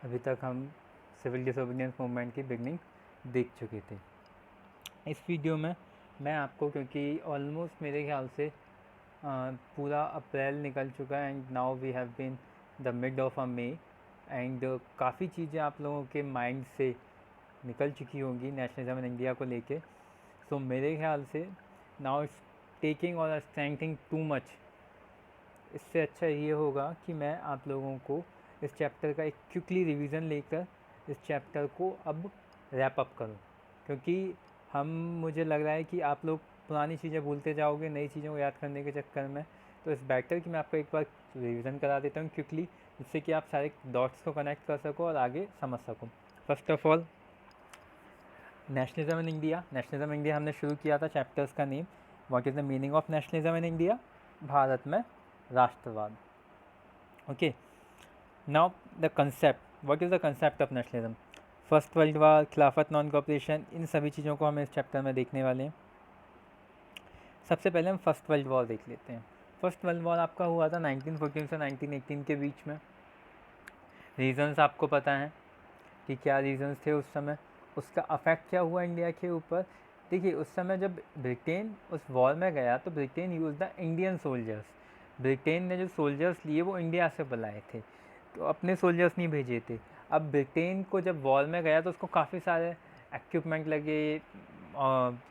अभी तक हम सिविल डिसोबीडियंस मूवमेंट की बिगनिंग देख चुके थे। इस वीडियो में मैं आपको, क्योंकि ऑलमोस्ट मेरे ख्याल से पूरा अप्रैल निकल चुका है and now we have been the mid of a May and काफ़ी चीज़ें आप लोगों के माइंड से निकल चुकी होंगी नेशनलिज्म इन इंडिया को लेके। सो मेरे ख्याल से नाउ इट्स टेकिंग और स्ट्रेंथिंग टू मच। इससे अच्छा ये होगा कि मैं आप लोगों को इस चैप्टर का एक क्विकली रिवीजन लेकर इस चैप्टर को अब रैप अप करूं, क्योंकि मुझे लग रहा है कि आप लोग पुरानी चीज़ें भूलते जाओगे नई चीज़ों को याद करने के चक्कर में। तो इस बेटर कि मैं आपको एक बार रिवीजन करा देता हूँ क्विकली, जिससे कि आप सारे डॉट्स को कनेक्ट कर सको और आगे समझ सको। First of all, nationalism in India. Nationalism in India हमने शुरू किया था चैप्टर्स का name, what is the meaning of nationalism in India, Bharat में राष्ट्रवाद। Okay, now the concept, what is the concept of nationalism. First world war, खिलाफत, non cooperation, इन सभी चीज़ों को हम इस चैप्टर में देखने वाले हैं। सबसे पहले हम फर्स्ट वर्ल्ड वॉर देख लेते हैं। फर्स्ट वर्ल्ड वॉर आपका हुआ था 1914 से 1918 के बीच में। रीज़न्स आपको पता हैं कि क्या रीज़न्स थे उस समय, उसका अफेक्ट क्या हुआ इंडिया के ऊपर। देखिए, उस समय जब ब्रिटेन उस वॉर में गया तो Britain use the Indian soldiers. Britain ने जो सोल्जर्स लिए वो इंडिया से बुलाए थे, तो अपने सोल्जर्स नहीं भेजे थे। अब ब्रिटेन को जब वॉर में गया तो उसको काफ़ी सारे इक्विपमेंट लगे,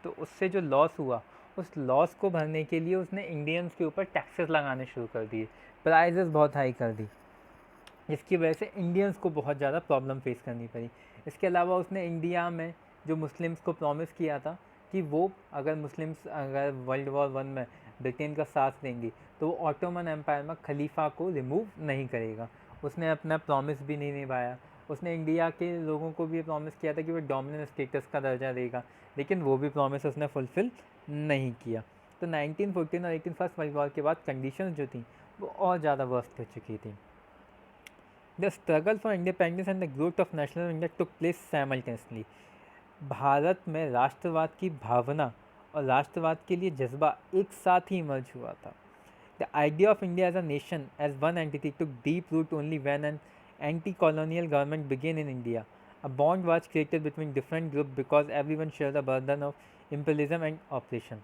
तो उससे जो लॉस हुआ उस लॉस को भरने के लिए उसने इंडियंस के ऊपर टैक्सेस लगाने शुरू कर दिए, प्राइजेस बहुत हाई कर दी, जिसकी वजह से इंडियंस को बहुत ज़्यादा प्रॉब्लम फेस करनी पड़ी। इसके अलावा उसने इंडिया में जो मुस्लिम्स को प्रॉमिस किया था कि वो अगर वर्ल्ड वॉर वन में ब्रिटेन का साथ देंगे तो वो ऑटोमन एम्पायर में खलीफा को रिमूव नहीं करेगा। उसने अपना प्रॉमिस भी नहीं निभाया। उसने इंडिया के लोगों को भी प्रॉमिस किया था कि वो डोमिनेंट स्टेटस का दर्जा देगा, लेकिन वो भी प्रॉमिस उसने फुलफ़िल नहीं किया। तो 1914 और 18 फर्स्ट वर्ल्ड वॉर के बाद कंडीशंस जो थी वो और ज़्यादा वर्स्ट हो चुकी थी। The struggle for independence and the growth of national India took place simultaneously. Bharat में राष्ट्रवाद की भावना और राष्ट्रवाद के लिए जज्बा एक साथ ही इमर्ज हुआ था। The idea of India as a nation as one entity took deep root only when an anti colonial government began in India. A bond was created between different group because everyone share the burden of imperialism and operation.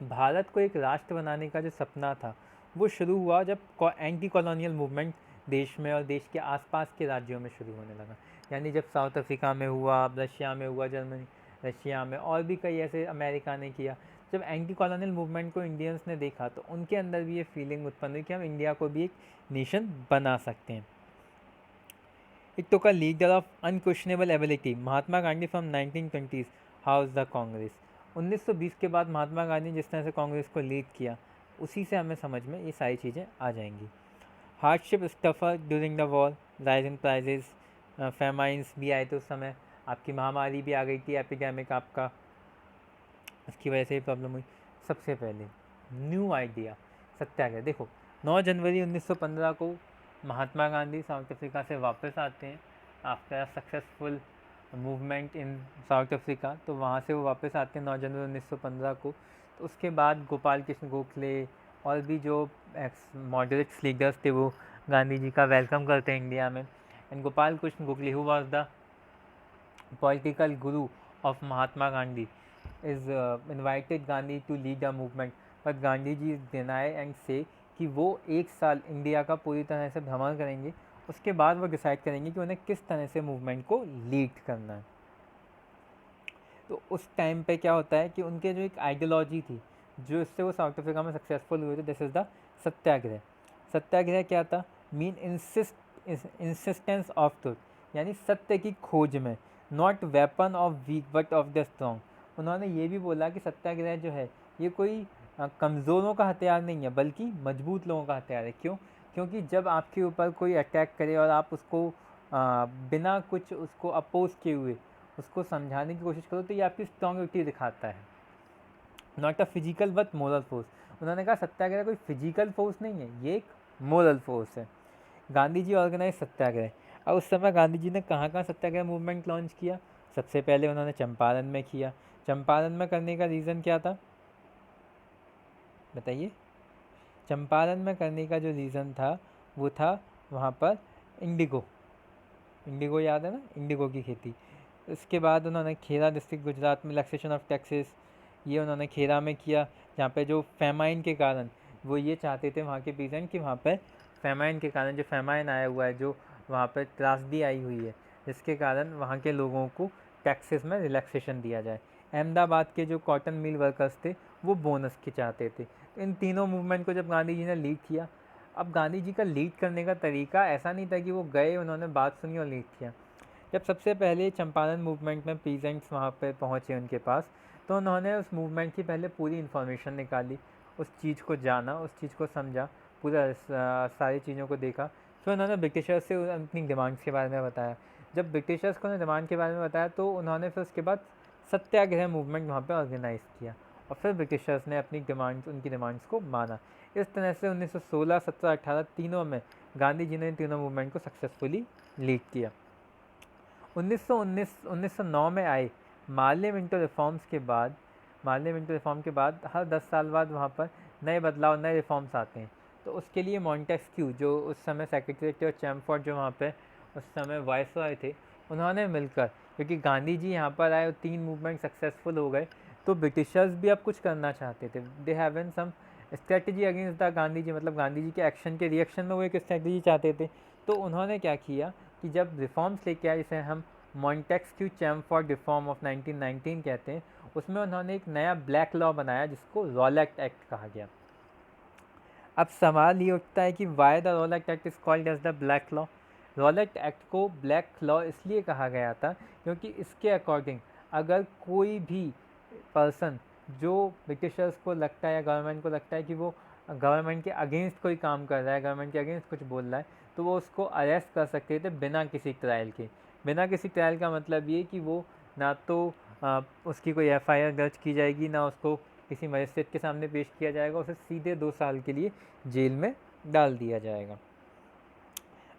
Bharat को एक राष्ट्र बनाने का जो सपना था वो शुरू हुआ जब एंटी कॉलोनियल मूवमेंट देश में और देश के आसपास के राज्यों में शुरू होने लगा। यानी जब साउथ अफ्रीका में हुआ, रशिया में हुआ, जर्मनी, रशिया में, और भी कई ऐसे, अमेरिका ने किया। जब एंटी कॉलोनियल मूवमेंट को इंडियंस ने देखा तो उनके अंदर भी ये फीलिंग उत्पन्न हुई कि हम इंडिया को भी एक नेशन बना सकते हैं। It took a leader of unquestionable ability, Mahatma Gandhi from 1920 house the Congress. 1920 के बाद महात्मा गांधी जिस तरह से कांग्रेस को लीड किया, उसी से हमें समझ में ये सारी चीज़ें आ जाएंगी। Hardship suffer during the war, rise in prices, famines भी आए थे उस समय, आपकी महामारी भी आ गई थी, एपिडेमिक आपका, उसकी वजह से ही प्रॉब्लम हुई। सबसे पहले न्यू आइडिया, सत्याग्रह। देखो, 9 जनवरी 1915 को महात्मा गांधी साउथ अफ्रीका से वापस आते हैं after a successful movement in south Africa. तो वहाँ से वो वापस आते हैं 9 जनवरी 1915 को। तो उसके बाद गोपाल कृष्ण गोखले और भी जो मॉडरेट्स लीडर्स थे वो गांधी जी का वेलकम करते हैं इंडिया में। And Gopal Krishna Gokhale, who was the political guru of Mahatma Gandhi, is invited Gandhi to lead a movement, but Gandhi ji deny and say कि वो एक साल इंडिया का पूरी तरह से भ्रमण करेंगे, उसके बाद वो डिसाइड करेंगे कि उन्हें किस तरह से मूवमेंट को लीड करना है। तो उस टाइम पे क्या होता है कि उनके जो एक आइडियोलॉजी थी, जो इससे वो साउथ अफ्रीका में सक्सेसफुल हुए थे, दिस इज़ द सत्याग्रह। सत्याग्रह क्या था? मीन इंसिस्टेंस ऑफ ट्रुथ, यानी सत्य की खोज में, not weapon of weak but of the strong. उन्होंने ये भी बोला कि सत्याग्रह जो है ये कोई कमज़ोरों का हथियार नहीं है, बल्कि मजबूत लोगों का हथियार है। क्यों? क्योंकि जब आपके ऊपर कोई अटैक करे और आप उसको बिना कुछ उसको अपोज किए हुए उसको समझाने की कोशिश करो, तो ये आपकी स्ट्रॉन्गिटी दिखाता है, not a physical but moral force. उन्होंने कहा सत्याग्रह कोई फिजिकल फोर्स नहीं है, ये एक मोरल फोर्स है। गांधी जी ऑर्गेनाइज सत्याग्रह। और उस समय गांधी जी ने कहाँ कहाँ सत्याग्रह मूवमेंट लॉन्च किया? सबसे पहले उन्होंने चंपारण में किया। चंपारण में करने का रीज़न क्या था, बताइए? चंपारण में करने का जो रीज़न था वो था वहाँ पर इंडिगो, इंडिगो याद है ना, इंडिगो की खेती। इसके बाद उन्होंने खेरा डिस्ट्रिक्ट गुजरात में रिलैक्सेशन ऑफ टैक्सेस, ये उन्होंने खेरा में किया, जहाँ पे जो फेमाइन के कारण वो ये चाहते थे वहाँ के पीजेंट कि वहाँ पे फेमाइन के कारण, जो फेमाइन आया हुआ है, जो वहाँ पे त्रासदी आई हुई है, जिसके कारण वहाँ के लोगों को टैक्सेस में रिलैक्सेशन दिया जाए। अहमदाबाद के जो कॉटन मिल वर्कर्स थे वो बोनस के चाहते थे। इन तीनों मूवमेंट को जब गांधी जी ने लीड किया, अब गांधी जी का लीड करने का तरीका ऐसा नहीं था कि वो गए, उन्होंने बात सुनी और लीड किया। जब सबसे पहले चंपारण मूवमेंट में पीजेंट्स वहाँ पे पहुँचे उनके पास, तो उन्होंने उस मूवमेंट की पहले पूरी इन्फॉर्मेशन निकाली, उस चीज़ को जाना, उस चीज़ को समझा, पूरा सारी चीज़ों को देखा। फिर उन्होंने ब्रिटिशर्स से अपनी डिमांड्स के बारे में बताया। जब ब्रिटिशर्स को डिमांड के बारे में बताया तो उन्होंने फिर उसके बाद सत्याग्रह मूवमेंट वहाँ पे ऑर्गेनाइज़ किया और फिर ब्रिटिशर्स ने अपनी डिमांड्स, उनकी डिमांड्स को माना। इस तरह से 1916, 17, 18 तीनों में गांधी जी ने तीनों मूवमेंट को सक्सेसफुली लीड किया। 1909 में आए मार्ले मिंटो रिफॉर्म्स के बाद, मार्ले मिंटो रिफॉर्म के बाद हर 10 साल बाद वहाँ पर नए बदलाव, नए रिफॉर्म्स आते हैं। तो उसके लिए मॉन्टेस्क्यू, जो उस समय सेक्रेटरी थे, और चैम्फोर्ड जो वहाँ पे उस समय वाइसरॉय थे, उन्होंने मिलकर, क्योंकि गांधी जी यहाँ पर आए और 3 मूवमेंट सक्सेसफुल हो गए, तो ब्रिटिशर्स भी अब कुछ करना चाहते थे। They have some strategy against the Gandhi ji, मतलब गांधी जी के एक्शन के रिएक्शन में वो एक स्ट्रेटजी चाहते थे। तो उन्होंने क्या किया कि जब रिफॉर्म्स लेके आए, जिसे हम मॉन्टेस्क्यू चैम्फोर्ड रिफॉर्म ऑफ 1919 कहते हैं, उसमें उन्होंने एक नया ब्लैक लॉ बनाया जिसको रॉलेट एक्ट कहा गया। अब सवाल ये उठता है कि why the Rowlatt act is called as the black law. Rowlatt act को ब्लैक लॉ इसलिए कहा गया था क्योंकि इसके अकॉर्डिंग अगर कोई भी पर्सन, जो ब्रिटिशर्स को लगता है या गवर्नमेंट को लगता है कि वो गवर्नमेंट के अगेंस्ट कोई काम कर रहा है, गवर्नमेंट के अगेंस्ट कुछ बोल रहा है, तो वो उसको अरेस्ट कर सकते थे बिना किसी ट्रायल के। बिना किसी ट्रायल का मतलब ये कि वो ना तो उसकी कोई एफआईआर दर्ज की जाएगी, ना उसको किसी मजिस्ट्रेट के सामने पेश किया जाएगा, उसे सीधे 2 साल के लिए जेल में डाल दिया जाएगा।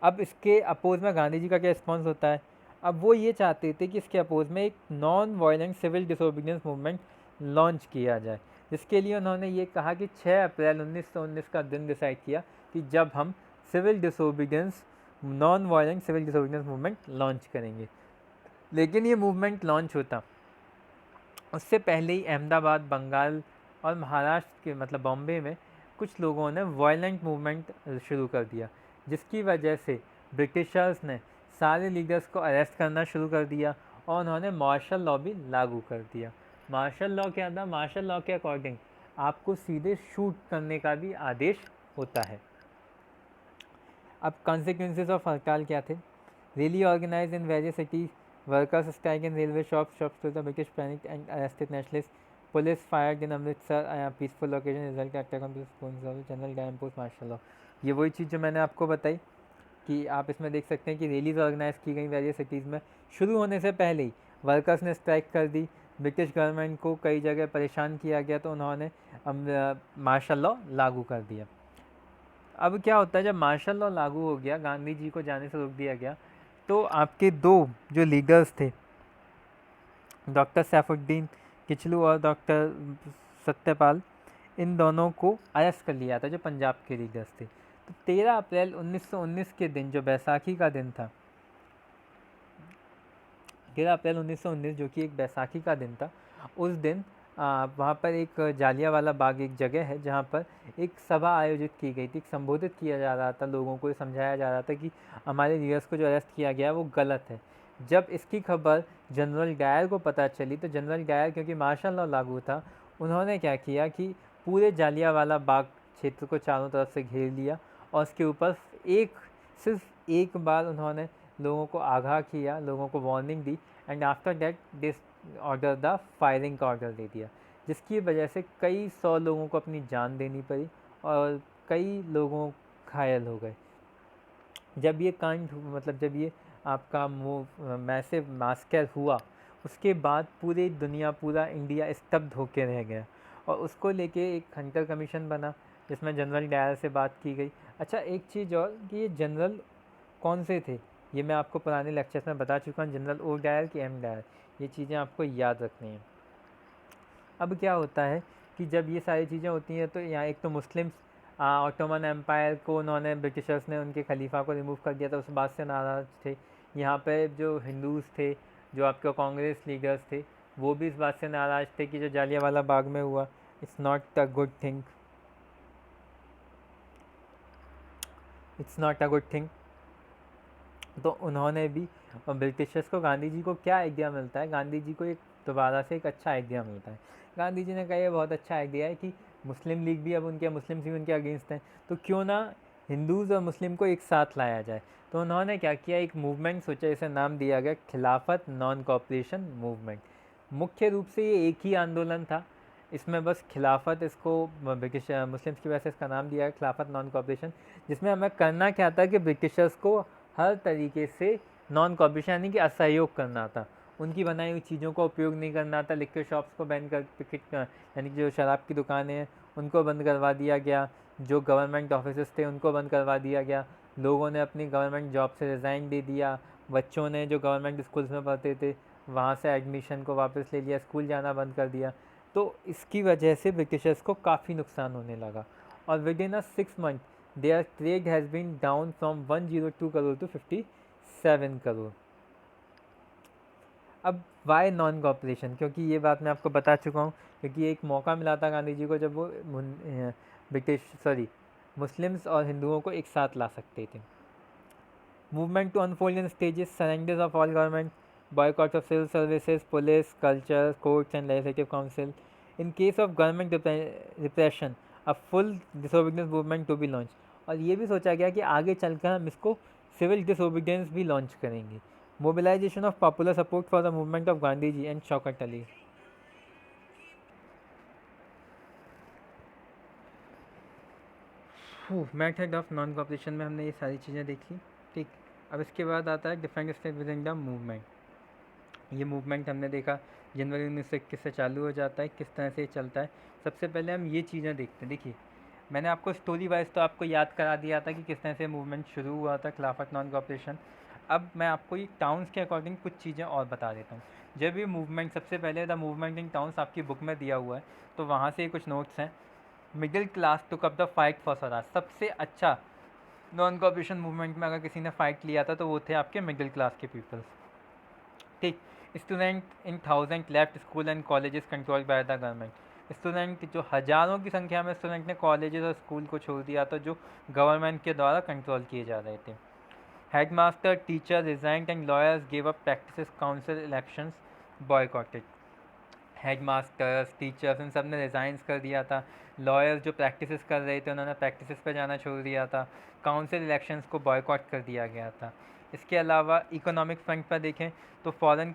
अब इसके अपोज में गांधी जी का क्या रिस्पॉन्स होता है? अब वो ये चाहते थे कि इसके अपोज में एक non violent civil disobedience movement launch किया जाए, जिसके लिए उन्होंने ये कहा कि 6 अप्रैल 1919 का दिन डिसाइड किया कि जब हम civil disobedience, non violent civil disobedience movement launch करेंगे। लेकिन ये मूवमेंट लॉन्च होता उससे पहले ही अहमदाबाद, बंगाल और महाराष्ट्र के, मतलब बॉम्बे में कुछ लोगों ने वायलेंट मूवमेंट शुरू कर दिया, जिसकी वजह से ब्रिटिशर्स ने सारे लीडर्स को अरेस्ट करना शुरू कर दिया और उन्होंने मार्शल लॉ भी लागू कर दिया। मार्शल लॉ क्या था? मार्शल लॉ के अकॉर्डिंग आपको सीधे शूट करने का भी आदेश होता है। अब कॉन्सिक्वेंसेज ऑफ हड़ताल क्या थे? Rally organise in various cities, workers strike in railway shops to the British panicked and arrested nationalists. Police fired in Amritsar, a peaceful occasion result attack on the General Dyer imposed martial law। ये वही चीज़ जो मैंने आपको बताई कि आप इसमें देख सकते हैं कि रैलीज ऑर्गेनाइज की गई वेरियस सिटीज़ में। शुरू होने से पहले ही वर्कर्स ने स्ट्राइक कर दी, ब्रिटिश गवर्नमेंट को कई जगह परेशान किया गया, तो उन्होंने मार्शल लॉ लागू कर दिया। अब क्या होता है, जब मार्शल लॉ लागू हो गया, गांधी जी को जाने से रोक दिया गया, तो आपके 2 जो लीडर्स थे, डॉक्टर सैफुद्दीन किचलू और डॉक्टर सत्यपाल, इन दोनों को अरेस्ट कर लिया था, जो पंजाब के लीडर्स थे। तो 13 अप्रैल 1919 के दिन, जो बैसाखी का दिन था, 13 अप्रैल 1919 जो कि एक बैसाखी का दिन था, उस दिन वहाँ पर एक जालियांवाला बाग एक जगह है जहाँ पर एक सभा आयोजित की गई थी, संबोधित किया जा रहा था, लोगों को समझाया जा रहा था कि हमारे लीडर्स को जो अरेस्ट किया गया है वो गलत है। जब इसकी खबर जनरल डायर को पता चली, तो जनरल डायर, क्योंकि मार्शल लॉ लागू था, उन्होंने क्या किया कि पूरे जालियांवाला बाग क्षेत्र को चारों तरफ से घेर लिया और उसके ऊपर सिर्फ एक बार उन्होंने लोगों को आगाह किया, लोगों को warning the, and after that this order the firing का ऑर्डर दे दिया, जिसकी वजह से कई 100 लोगों को अपनी जान देनी पड़ी और कई लोगों घायल हो गए। जब ये कांड, मतलब जब ये आपका मैसिव मास्कर हुआ, उसके बाद पूरी दुनिया, पूरा इंडिया स्तब्ध होकर रह गया और उसको लेके एक हंटर कमीशन बना जिसमें जनरल डायर से बात की गई। अच्छा, एक चीज़ और कि ये जनरल कौन से थे, ये मैं आपको पुराने लेक्चर्स में बता चुका हूँ, जनरल ओ डायर की एम डायर, ये चीज़ें आपको याद रखनी है। अब क्या होता है कि जब ये सारी चीज़ें होती हैं, तो यहाँ एक तो मुस्लिम्स, ऑटोमन एम्पायर को उन्होंने, ब्रिटिशर्स ने उनके खलीफा को रिमूव कर दिया था, उस बात से नाराज़ थे। यहाँ पे जो हिंदूज़ थे, जो आपके कांग्रेस लीडर्स थे, वो भी इस बात से नाराज़ थे कि जो जालियांवाला बाग में हुआ, it's not a good thing, it's not a good thing. तो उन्होंने भी, और ब्रिटिशर्स को गांधी जी को क्या आइडिया मिलता है, गांधी जी को एक दोबारा से एक अच्छा आइडिया मिलता है। गांधी जी ने कहा ये बहुत अच्छा आइडिया है कि मुस्लिम लीग भी अब उनके, मुस्लिम भी उनके अगेंस्ट हैं, तो क्यों ना हिंदूज़ और मुस्लिम को एक साथ लाया जाए। तो उन्होंने क्या किया, एक मूवमेंट सोचा, इसे नाम दिया गया खिलाफत नॉन कॉपरेशन मूवमेंट। मुख्य रूप से ये एक ही आंदोलन था, इसमें बस खिलाफत, इसको ब्रिटिश मुस्लिम्स की वजह से इसका नाम दिया है खिलाफत नॉन कॉपरेशन, जिसमें हमें करना क्या था कि ब्रिटिशर्स को हर तरीके से नॉन कॉपरेशन यानी कि असहयोग करना था, उनकी बनाई हुई चीज़ों का उपयोग नहीं करना था। लिक्वर शॉप्स को बैन कर, पिकेट यानी कि जो शराब की दुकानें हैं उनको बंद करवा दिया गया, जो गवर्नमेंट ऑफिस थे उनको बंद करवा दिया गया, लोगों ने अपनी गवर्नमेंट जॉब से रिज़ाइन दे दिया, बच्चों ने जो गवर्नमेंट स्कूल्स में पढ़ते थे वहाँ से एडमिशन को वापस ले लिया, स्कूल जाना बंद कर दिया। तो इसकी वजह से ब्रिटिशर्स को काफ़ी नुकसान होने लगा, और with in a 6 month their trade has been down from 102 crore to 57 crore. अब वाई नॉन कॉपरेशन, क्योंकि ये बात मैं आपको बता चुका हूँ, क्योंकि एक मौका मिला था गांधी जी को जब वो मुस्लिम्स और हिंदुओं को एक साथ ला सकते थे। Movement to unfold in stages, surrenders of all government, boycott of civil services, police, culture, courts and legislative council. In case of government repression, a full disobedience movement to be launched. और ये भी सोचा गया कि आगे चलकर हम इसको सिविल डिसोबीडियंस भी लॉन्च करेंगे। Mobilisation of popular support for the movement of Gandhi ji and Shaukat Ali. Method of non cooperation में हमने ये सारी चीज़ें देखी, ठीक। अब इसके बाद आता है different step with in the movement. ये मूवमेंट हमने देखा जनवरी 1921 से चालू हो जाता है, किस तरह से ये चलता है। सबसे पहले हम ये चीज़ें देखते हैं। देखिए, मैंने आपको स्टोरी वाइज तो आपको याद करा दिया था कि किस तरह से मूवमेंट शुरू हुआ था खिलाफत नॉन कॉपरेशन। अब मैं आपको ये टाउन्स के अकॉर्डिंग कुछ चीज़ें और बता देता हूँ। जब ये मूवमेंट, सबसे पहले द मूवमेंट इन टाउन्स आपकी बुक में दिया हुआ है, तो वहाँ से कुछ नोट्स हैं। Middle class took up the fight for Swaraj. सबसे अच्छा नॉन कॉपरेशन मूवमेंट में अगर किसी ने फाइट लिया था तो वो थे आपके मिडिल क्लास के पीपल्स, ठीक। Student in thousand left school and colleges control by the government. Student, जो हज़ारों की संख्या में स्टूडेंट ने कॉलेजेस और स्कूल को छोड़ दिया था जो गवर्नमेंट के द्वारा कंट्रोल किए जा रहे थे। Headmaster, teacher resigned and lawyers give up practice, council elections boycotted. Headmasters, teachers, इन सब ने रिज़ाइंस कर दिया था। लॉयर्स जो प्रैक्टिसेस कर रहे थे उन्होंने प्रैक्टिसेस पर जाना छोड़ दिया था। काउंसिल इलेक्शंस को बॉयकॉट कर दिया गया था। इसके अलावा इकोनॉमिक फ्रंट पर देखें तो फॉरेन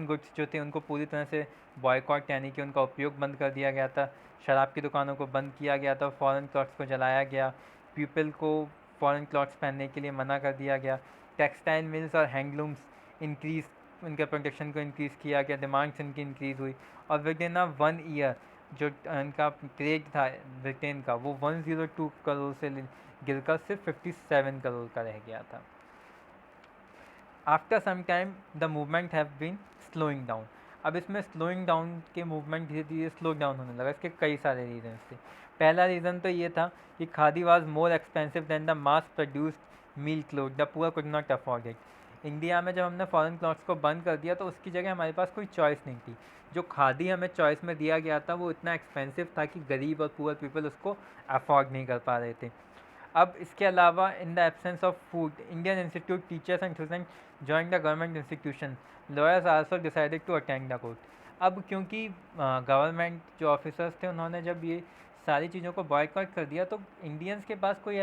गुड्स जो थे उनको पूरी तरह से बॉयकॉट यानी कि उनका उपयोग बंद कर दिया गया था। शराब की दुकानों को बंद किया गया था, फॉरेन क्लॉथ्स को जलाया गया, पीपल को फॉरेन क्लॉथ्स पहनने के लिए मना कर दिया गया। टेक्सटाइल मिल्स और हैंडलूम्स इंक्रीज़, उनके प्रोडक्शन को इंक्रीज़ किया गया, डिमांड्स इनकी इंक्रीज़ हुई, और विद इन अ 1 ईयर जो इनका ट्रेड था ब्रिटेन का वो 102 करोड़ से गिरकर सिर्फ 57 करोड़ का रह गया था। After some time the movement have been slowing down. अब इसमें स्लोइंग डाउन के मूवमेंट धीरे धीरे स्लो डाउन होने लगा। इसके कई सारे रीजन थे। पहला रीज़न तो ये था कि khadi was more expensive than the mass produced mill cloth, the poor could not afford it. India में जब हमने फॉरेन क्लॉथ्स को बंद कर दिया तो उसकी जगह हमारे पास कोई चॉइस नहीं थी। जो खादी हमें चॉइस में दिया गया था वो इतना एक्सपेंसिव था कि गरीब और पुअर पीपल उसको अफोर्ड नहीं कर पा रहे थे। अब इसके अलावा in the absence of food, Indian institute teachers and student join the government institution, lawyers also decided to attend the court. अब क्योंकि गवर्नमेंट जो ऑफिसर्स थे उन्होंने जब ये सारी चीज़ों को बॉयकॉट कर दिया तो इंडियंस के पास कोई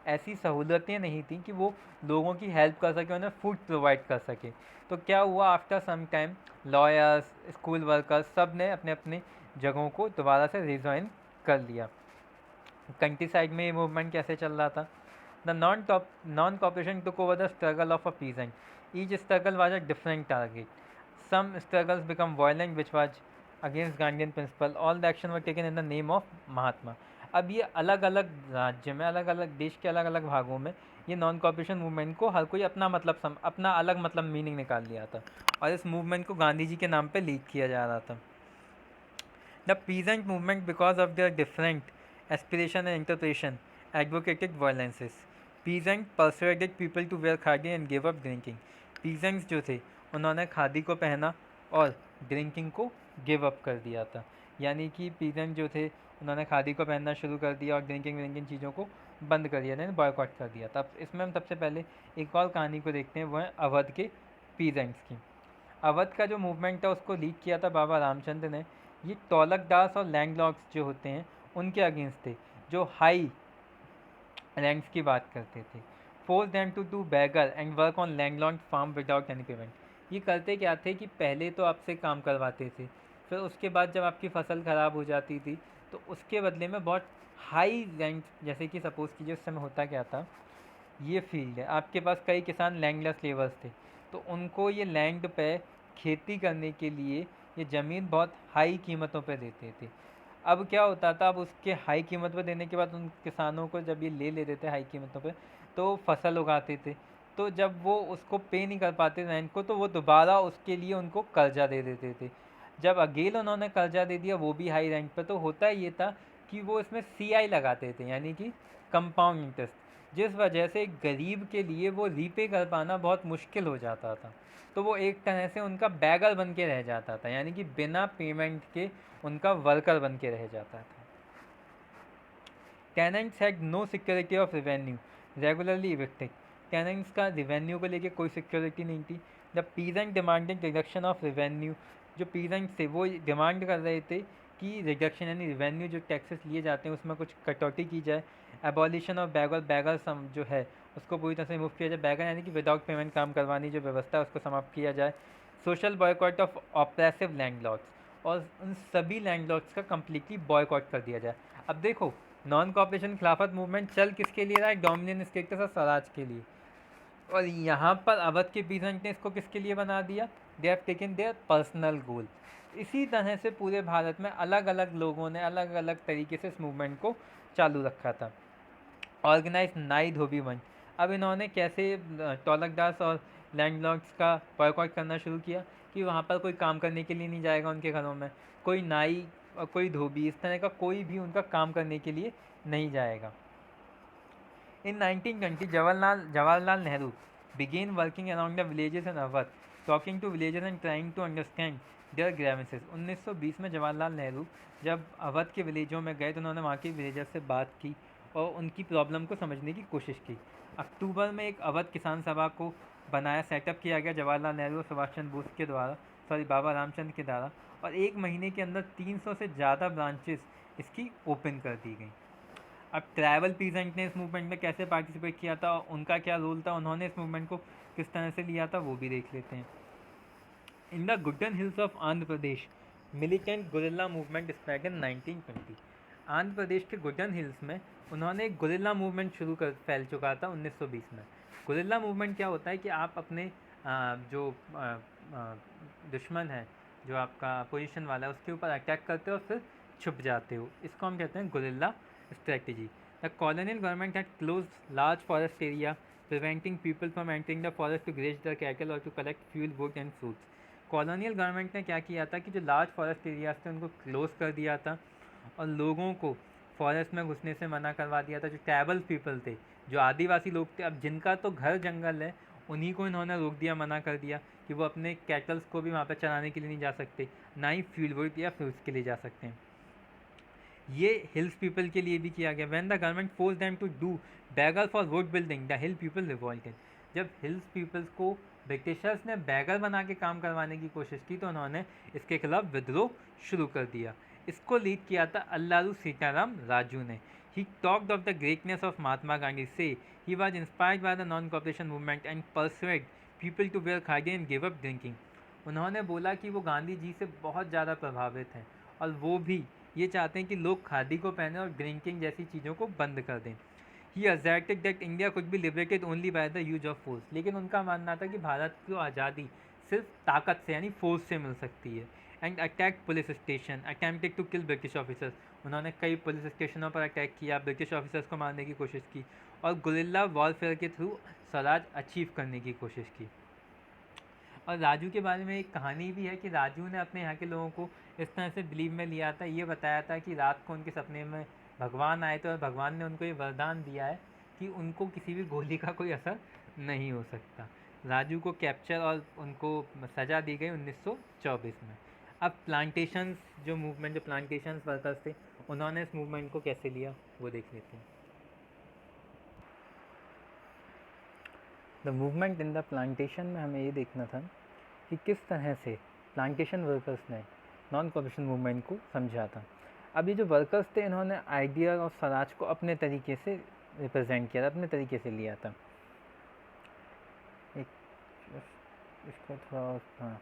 ऐसी सहूलतें नहीं थी कि वो लोगों की हेल्प कर सके, उन्हें फूड प्रोवाइड कर सके। तो क्या हुआ, after some time lawyers, school workers सब ने अपने अपने जगहों को दोबारा से रिजॉइन कर लिया। कंट्री साइड में ये मूवमेंट कैसे चल रहा था? The non cooperation took over the struggle of a peasant, each struggle was a different target, some struggles become violent which was against Gandhian principle, all the action were taken in the name of Mahatma. अब ये अलग अलग राज्य में, अलग अलग देश के अलग अलग भागों में ये नॉन कॉपरेशन मूवमेंट को हर कोई अपना मतलब अपना अलग मतलब मीनिंग निकाल लिया था, और इस मूवमेंट को गांधी जी के नाम पे लीड किया जा रहा था। The peasant movement because of their different aspiration and interpretation advocated violences. Peasant persuaded people to wear khadi and give up drinking. Peasants जो थे उन्होंने खादी को पहना और ड्रिंकिंग को गिव अप कर दिया था। यानी कि पीजेंट जो थे उन्होंने खादी को पहनना शुरू कर दिया और ड्रिंकिंग चीज़ों को बंद कर दिया था, बॉयकॉट कर दिया था। अब इसमें हम सबसे पहले एक और कहानी को देखते हैं, वो है अवध के पीजेंट्स की। अवध का जो मूवमेंट था उसको लीड किया था बाबा रामचंद्र ने। ये टोलक दास और लैंडलॉर्ड्स जो होते हैं उनके अगेंस्ट थे, जो हाई रैंक्स की बात करते थे। Force them to do begar and work on landlord farm without any payment. ये करते क्या थे कि पहले तो आपसे काम करवाते थे, फिर उसके बाद जब आपकी फसल ख़राब हो जाती थी तो उसके बदले में बहुत हाई रैंक, जैसे कि सपोज़ कीजिए उस समय होता क्या था, ये फील्ड है, आपके पास कई किसान लैंडलेस लेबर्स थे, तो उनको ये लैंड पे खेती करने के लिए ये ज़मीन बहुत हाई कीमतों पे देते थे। अब क्या होता था, अब उसके हाई कीमत पर देने के बाद उन किसानों को जब ये ले लेते थे हाई कीमतों पे, तो फसल उगाते थे, तो जब वो उसको पे नहीं कर पाते लैंड को, तो वो दोबारा उसके लिए उनको कर्जा दे देते थे। जब अगेन उन्होंने कर्जा दे दिया, वो भी हाई रैंक पे, तो होता ये था कि वो इसमें CI लगाते थे, यानी कि कंपाउंड इंटरेस्ट, जिस वजह से गरीब के लिए वो रीपे कर पाना बहुत मुश्किल हो जाता था। तो वो एक तरह से उनका बैगर बन के रह जाता था, यानी कि बिना पेमेंट के उनका वर्कर बन के रह जाता था। Tenants had no security of revenue regularly evicted. Tenants का रेवेन्यू को लेके कोई सिक्योरिटी नहीं थी। जब peasant demanded reduction of revenue, जो पीजेंट थे वो डिमांड कर रहे थे कि रिडक्शन यानी रेवेन्यू जो टैक्सेस लिए जाते हैं उसमें कुछ कटौती की जाए। एबॉलिशन ऑफ बैगर, बैगर सम जो है उसको पूरी तरह से रिमूव किया जाए। बैगर यानी कि विदाउट पेमेंट काम करवानी जो व्यवस्था है उसको समाप्त किया जाए। Social boycott of oppressive landlords, और उन सभी लैंडलॉर्ड्स का कम्प्लीटली बॉयकॉट कर दिया जाए। अब देखो, नॉन कॉपरेशन खिलाफत मूवमेंट चल किसके लिए रहा है, डोमिनियन स्टेटस और स्वराज के लिए, और यहाँ पर अवध के पीजेंट ने इसको किसके लिए बना दिया, they have taken their personal goal. इसी तरह से पूरे भारत में अलग अलग लोगों ने अलग अलग तरीके से इस मूवमेंट को चालू रखा था। ऑर्गेनाइज नाई धोबी मंच। अब इन्होंने कैसे टोलकदास और लैंडलॉर्ड्स का बॉयकॉट करना शुरू किया कि वहाँ पर कोई काम करने के लिए नहीं जाएगा उनके घरों में, कोई नाई और कोई धोबी, इस तरह का कोई भी उनका काम करने के लिए नहीं जाएगा। इन 1920 Jawaharlal Nehru began working around the villages in Awadh, talking to villagers and trying to understand their grievances। 1920 में जवाहरलाल नेहरू जब अवध के विलेजों में गए तो उन्होंने वहाँ के विलेजर्स से बात की और उनकी प्रॉब्लम को समझने की कोशिश की। अक्टूबर में एक अवध किसान सभा को बनाया, सेटअप किया गया जवाहरलाल नेहरू और सुभाष चंद्र बोस के द्वारा, बाबा रामचंद्र के द्वारा, और एक महीने के अंदर 300 से ज़्यादा ब्रांचेस इसकी ओपन कर दी गई। अब ट्राइबल पीजेंट ने इस मूवमेंट में कैसे पार्टिसिपेट किया था, उनका क्या रोल था, उन्होंने इस मूवमेंट को किस तरह से लिया था, वो भी देख लेते हैं। In the Gudem hills of Andhra Pradesh, militant guerrilla movement spread in 1920। Andhra Pradesh के गुड्डन हिल्स में उन्होंने एक गुरिल्ला मूवमेंट फैल चुका था 1920 में। गुरिल्ला मूवमेंट क्या होता है कि आप अपने दुश्मन है, जो आपका पोजीशन वाला है, उसके ऊपर अटैक करते हो और फिर छुप जाते हो, इसको हम कहते हैं guerrilla strategy। The colonial government had closed large forest area, preventing people from entering the forest to graze their cattle or to collect fuel, wood and fruits। Colonial government ने क्या किया था कि जो लार्ज फॉरेस्ट एरियाज थे उनको close कर दिया था और लोगों को फॉरेस्ट में घुसने से मना करवा दिया था। जो ट्राइबल पीपल थे, जो आदिवासी लोग थे, अब जिनका तो घर जंगल है, उन्हीं को इन्होंने रोक दिया, मना कर दिया कि वो अपने कैटल्स को भी वहाँ पर चराने के लिए नहीं जा सकते, ना ही फ्यूल वुड या फ्रूट्स के लिए जा सकते हैं। ये हिल्स पीपल के लिए भी किया गया। When the government force them to do begar for wood building, the hill people revolted. जब हिल्स पीपल्स को ब्रिटिशर्स ने बैगर बना के काम करवाने की कोशिश की तो उन्होंने इसके खिलाफ विद्रोह शुरू कर दिया। इसको लीड किया था अल्लारू सीताराम राजू ने। He talked of the greatness of Mahatma Gandhi, से he was inspired by the non cooperation movement and persuade people to wear khadi and give up drinking. उन्होंने बोला कि वो गांधी जी से बहुत ज़्यादा प्रभावित हैं और वो भी ये चाहते हैं कि लोग खादी को पहने और ड्रिंकिंग जैसी चीज़ों को बंद कर दें। ही asserted that India could be liberated only by the use of force. लेकिन उनका मानना था कि भारत को आज़ादी सिर्फ ताकत से यानी फोर्स से मिल सकती है। And attack police station, attempted to kill British officers. उन्होंने कई पुलिस स्टेशनों पर अटैक किया, ब्रिटिश ऑफिसर्स को मारने की कोशिश की और गुरिल्ला वॉरफेयर के थ्रू स्वराज अचीव करने की कोशिश की। और राजू के बारे में एक कहानी भी है कि राजू ने अपने यहाँ के लोगों को इस तरह से बिलीव में लिया था, ये बताया था कि रात को उनके सपने में भगवान आए थे और भगवान ने उनको ये वरदान दिया है कि उनको किसी भी गोली का कोई असर नहीं हो सकता। राजू को कैप्चर और उनको सज़ा दी गई 1924 में। अब प्लांटेशंस जो मूवमेंट, जो प्लांटेशंस वर्कर्स थे, उन्होंने इस मूवमेंट को कैसे लिया वो देख लेते हैं। The movement in the plantation में हमें ये देखना था कि किस तरह से प्लांटेशन वर्कर्स ने नॉन कॉपरेशन मूवमेंट को समझा था। अब ये जो वर्कर्स थे, इन्होंने आइडिया और स्वराज को अपने तरीके से रिप्रेजेंट किया था, अपने तरीके से लिया था। एक इसको थोड़ा, हाँ,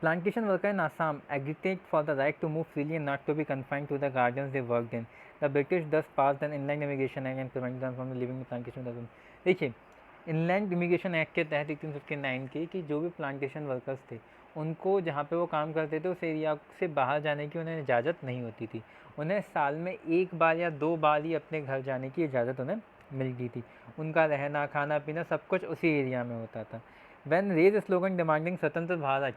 Plantation workers in Assam agitate for the right to move freely and not to be confined to the gardens they worked in. The British thus passed an Inland Immigration Act and prevented them from living in plantation. देखिए, inland immigration act के तहत 1859 के कि जो भी plantation workers थे, उनको जहाँ पे वो काम करते थे उस एरिया से बाहर जाने की उन्हें इजाज़त नहीं होती थी। उन्हें साल में 1 बार या 2 बार ही अपने घर जाने की इजाज़त उन्हें मिलती थी। उनका रहना, खाना पीना सब कुछ उसी एरिया में होता था। When raised स्लोगन डिमांडिंग स्वतंत्र Bharat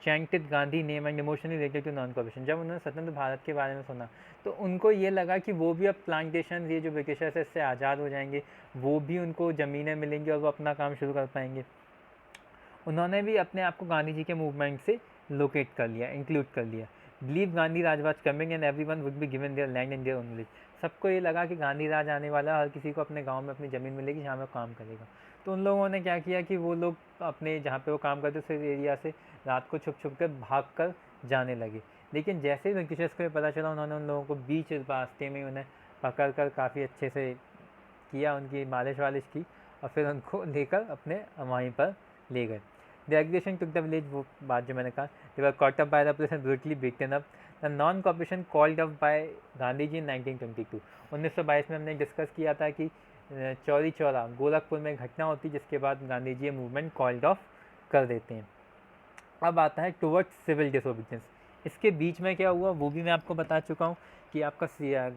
chanted Gandhi name and emotionally related to non cooperation, जब उन्होंने स्वतंत्र भारत के बारे में सुना तो उनको ये लगा कि वो भी अब प्लांटेशन, ये जो ब्रिटिशर्स है इससे आज़ाद हो जाएंगे, वो भी उनको ज़मीनें मिलेंगी और वो अपना काम शुरू कर पाएंगे। उन्होंने भी अपने आप को गांधी जी के मूवमेंट से लोकेट कर लिया, इंक्लूड कर लिया। Believe Gandhi Raj was coming and everyone would be given there land in their own village. सबको ये लगा कि गांधी राज आने वाला, हर किसी को अपने गांव में अपनी ज़मीन मिलेगी जहाँ में काम करेगा। तो उन लोगों ने क्या किया कि वो लोग अपने जहाँ पे वो काम करते उस एरिया से रात को छुप छुप कर भाग कर जाने लगे। लेकिन जैसे ही ब्रिटिशर्स को पता चला, उन्होंने उन लोगों को बीच रास्ते में उन्हें पकड़ कर काफ़ी अच्छे से किया, उनकी मालिश वालिश की और फिर उनको लेकर अपने वहीं पर ले गए। The aggression took the village, वो बात जो मैंने कहा, they were caught up by the police and brutally beaten up. The non-cooperation called up by Gandhi ji in 1922। 1922 में हमने डिस्कस किया था कि चौरी चौरा गोरखपुर में घटना होती, जिसके बाद गांधी जी ये मूवमेंट कॉल्ड ऑफ कर देते हैं। अब आता है टुवर्ड्स सिविल डिसोबीडियंस। इसके बीच में क्या हुआ वो भी मैं आपको बता चुका हूँ कि आपका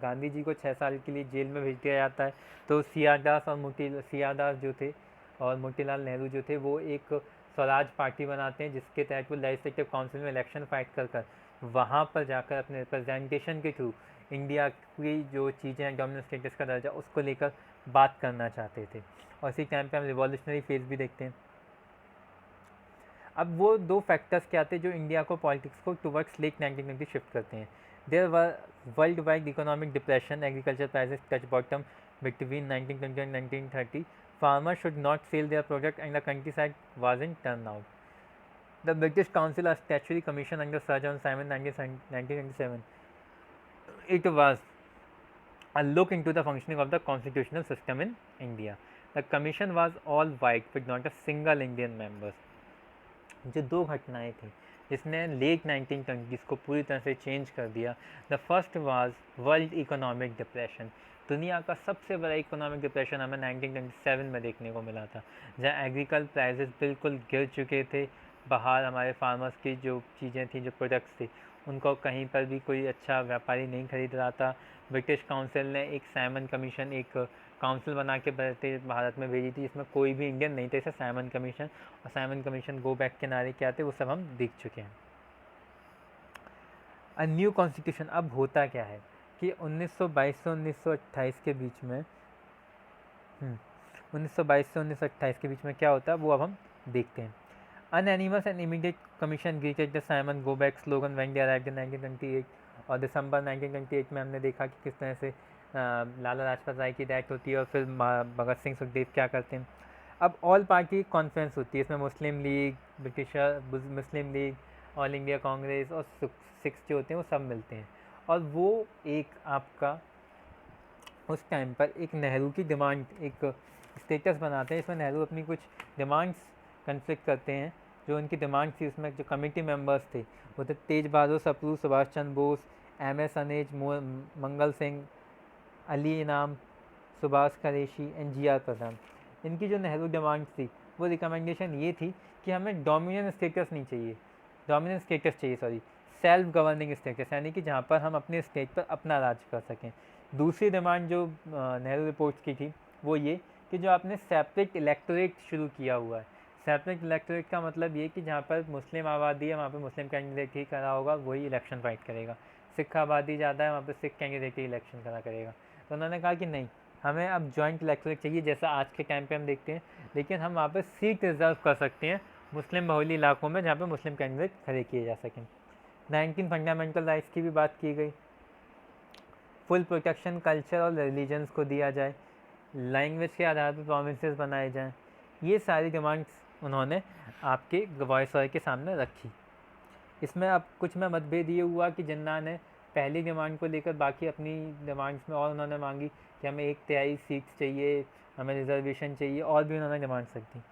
गांधी जी को 6 साल के लिए जेल में भेज दिया जाता है। तो सियादास जो थे और मोतीलाल नेहरू जो थे, वो एक स्वराज पार्टी बनाते हैं, जिसके तहत वो लेजिस्लेटिव काउंसिल में इलेक्शन फाइट कर कर वहाँ पर जाकर अपने रिप्रेजेंटेशन के थ्रू इंडिया की जो चीज़ें हैं, डोमिनेंट स्टेटस का दर्जा, उसको लेकर बात करना चाहते थे। और इसी टाइम पे हम रिवॉल्यूशनरी फेज भी देखते हैं। अब वो 2 फैक्टर्स क्या थे जो इंडिया को, पॉलिटिक्स को टुवर्ड्स लेट 1920 शिफ्ट करते हैं। There were world wide economic depression, agriculture prices touch bottom between 1920 and 1930. Farmers should not sell their product and the countryside was in turnout. The British Council, a statutory commission under Sir John Simon 1927, it was a look into the functioning of the constitutional system in India. The commission was all white with not a single Indian member. जो 2 घटनाएं थी जिसने late 1920s को पूरी तरह से change कर दिया। The first was world economic depression. दुनिया का सबसे बड़ा इकोनॉमिक डिप्रेशन हमें 1927 में देखने को मिला था, जहाँ एग्रीकल्चर प्राइसेस बिल्कुल गिर चुके थे। बाहर हमारे फार्मर्स की जो चीज़ें थी, जो प्रोडक्ट्स थे, उनको कहीं पर भी कोई अच्छा व्यापारी नहीं खरीद रहा था। ब्रिटिश काउंसिल ने एक साइमन कमीशन, एक काउंसिल बना के भारत में भेजी थी, जिसमें कोई भी इंडियन नहीं थे। इसे साइमन कमीशन, और साइमन कमीशन गो बैक के नारे क्या थे वो सब हम देख चुके हैं। A new constitution. अब होता क्या है कि 1922 से 1928 के बीच में 1922 से 1928 के बीच में क्या होता है वो अब हम देखते हैं। Unanimous and immediate commission greeted the Simon go back slogan when they arrived in 1928। और दिसंबर 1928 में हमने देखा कि किस तरह से लाला लाजपत राय की डेथ होती है और फिर भगत सिंह सुखदेव क्या करते हैं। अब ऑल पार्टी कॉन्फ्रेंस होती है, इसमें मुस्लिम लीग, मुस्लिम लीग, ऑल इंडिया कांग्रेस और सिक्स जो होते हैं वो सब मिलते हैं। और वो एक आपका उस टाइम पर एक नेहरू की डिमांड, एक स्टेटस बनाते हैं, इसमें नेहरू अपनी कुछ डिमांड्स कन्फ्लिक्ट करते हैं। जो उनकी डिमांड थी उसमें जो कमेटी मेंबर्स थे वो थे तेज बहादुर सप्रू, सुभाष चंद्र बोस, MS अनेज, मंगल सिंह, अली इनाम, सुभाष करेशी एंड GR प्रधान। इनकी जो नेहरू डिमांड थी वो रिकमेंडेशन ये थी कि हमें डोमिनियन स्टेटस नहीं चाहिए, डोमिनियन स्टेटस चाहिए, सेल्फ गवर्निंग स्टेटस, यानी कि जहाँ पर हम अपने स्टेट पर अपना राज कर सकें। दूसरी डिमांड जो नेहरू रिपोर्ट्स की थी वो ये कि जो आपने सेपरेट इलेक्टोरेट शुरू किया हुआ है, सेपरेट इलेक्टोरेट का मतलब ये कि जहाँ पर मुस्लिम आबादी है वहाँ पर मुस्लिम कैंडिडेट ही खड़ा होगा, वही इलेक्शन फाइट करेगा। सिख आबादी ज़्यादा है, वहाँ पर सिख कैंडिडेट ही इलेक्शन खड़ा करेगा। तो उन्होंने कहा कि नहीं, हमें अब जॉइंट इलेक्टोरेट चाहिए जैसा आज के टाइम पे हम देखते हैं, लेकिन हम वहाँ पर सीट रिजर्व कर सकते हैं मुस्लिम बहुल इलाकों में जहाँ पे मुस्लिम कैंडिडेट खड़े किए जा सकें। 19 फंडामेंटल राइट्स की भी बात की गई, फुल प्रोटेक्शन कल्चर और रिलीजन्स को दिया जाए, लैंग्वेज के आधार पर प्रोविंसेस बनाए जाएं, ये सारी डिमांड्स उन्होंने आपके वायसरॉय के सामने रखी। इसमें अब कुछ में मतभेद ये हुआ कि जिन्ना ने पहली डिमांड को लेकर बाकी अपनी डिमांड्स में और उन्होंने मांगी कि हमें 1/3 सीट्स चाहिए, हमें रिजर्वेशन चाहिए, और भी उन्होंने डिमांड्स रखी।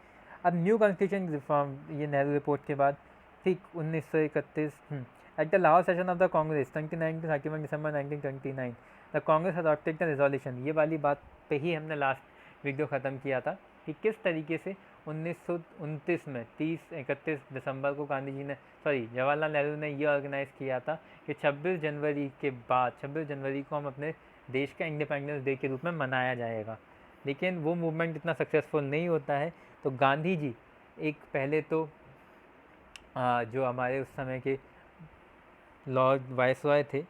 अब न्यू कॉन्स्टिट्यूशन रिफॉर्म, ये नेहरू रिपोर्ट के बाद ठीक 1931 at the Lahore session of the Congress 29 to 31 December 1929 the Congress adopted the resolution. ये वाली बात पे ही हमने लास्ट वीडियो ख़त्म किया था कि किस तरीके से 1929 में 31 दिसंबर को गांधी जी ने जवाहरलाल नेहरू ने ये ऑर्गेनाइज़ किया था कि 26 जनवरी के बाद 26 जनवरी को हम अपने देश का इंडिपेंडेंस डे के रूप में मनाया जाएगा। लेकिन वो मूवमेंट इतना सक्सेसफुल नहीं होता है, तो गांधी जी एक पहले तो जो हमारे उस समय के लॉर्ड वायसरॉय थे,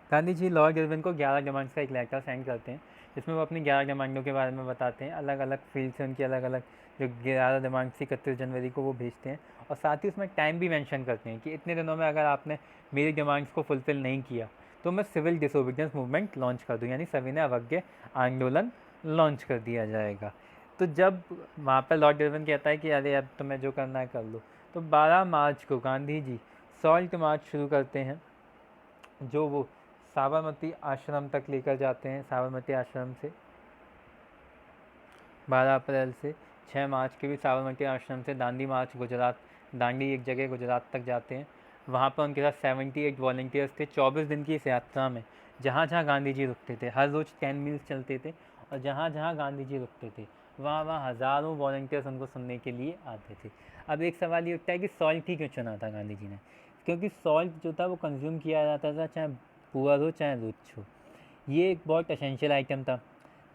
गांधी जी लॉर्ड इरविन को 11 डिमांड्स का एक लेटर सेंड करते हैं जिसमें वो अपनी 11 डिमांडों के बारे में बताते हैं, अलग अलग फील्ड से उनकी अलग अलग जो 11 डिमांड थी 31 जनवरी को वो भेजते हैं, और साथ ही उसमें टाइम भी मेंशन करते हैं कि इतने दिनों में अगर आपने मेरी डिमांड्स को फुलफ़िल नहीं किया तो मैं सिविल डिसोबीडियंस मूवमेंट लॉन्च कर दूँ, यानी सविनय अवज्ञा आंदोलन लॉन्च कर दिया जाएगा। तो जब वहाँ पर लॉर्ड इरविन कहता है कि अरे अब तुम्हें जो करना है कर लो, तो 12 मार्च को गांधी जी सॉल्ट मार्च शुरू करते हैं, जो वो साबरमती आश्रम तक लेकर जाते हैं। साबरमती आश्रम से 12 अप्रैल से 6 मार्च के भी साबरमती आश्रम से दांडी मार्च गुजरात, दांडी एक जगह गुजरात तक जाते हैं। वहाँ पर उनके साथ 78 वॉल्टियर्स थे। 24 दिन की इस यात्रा में जहाँ जहाँ गांधी जी रुकते थे, हर रोज़ 10 मील्स चलते थे, और जहाँ जहाँ गांधी जी रुकते थे वहाँ वहाँ हज़ारों वॉल्टियर्स उनको सुनने के लिए आते थे। अब एक सवाल ये उठता है कि सॉल्ट ही क्यों चुना था गांधी जी ने? क्योंकि सॉल्ट जो था वो कंज्यूम किया जाता था, चाहे पुअर हो चाहे रिच हो, ये एक बहुत एसेंशियल आइटम था।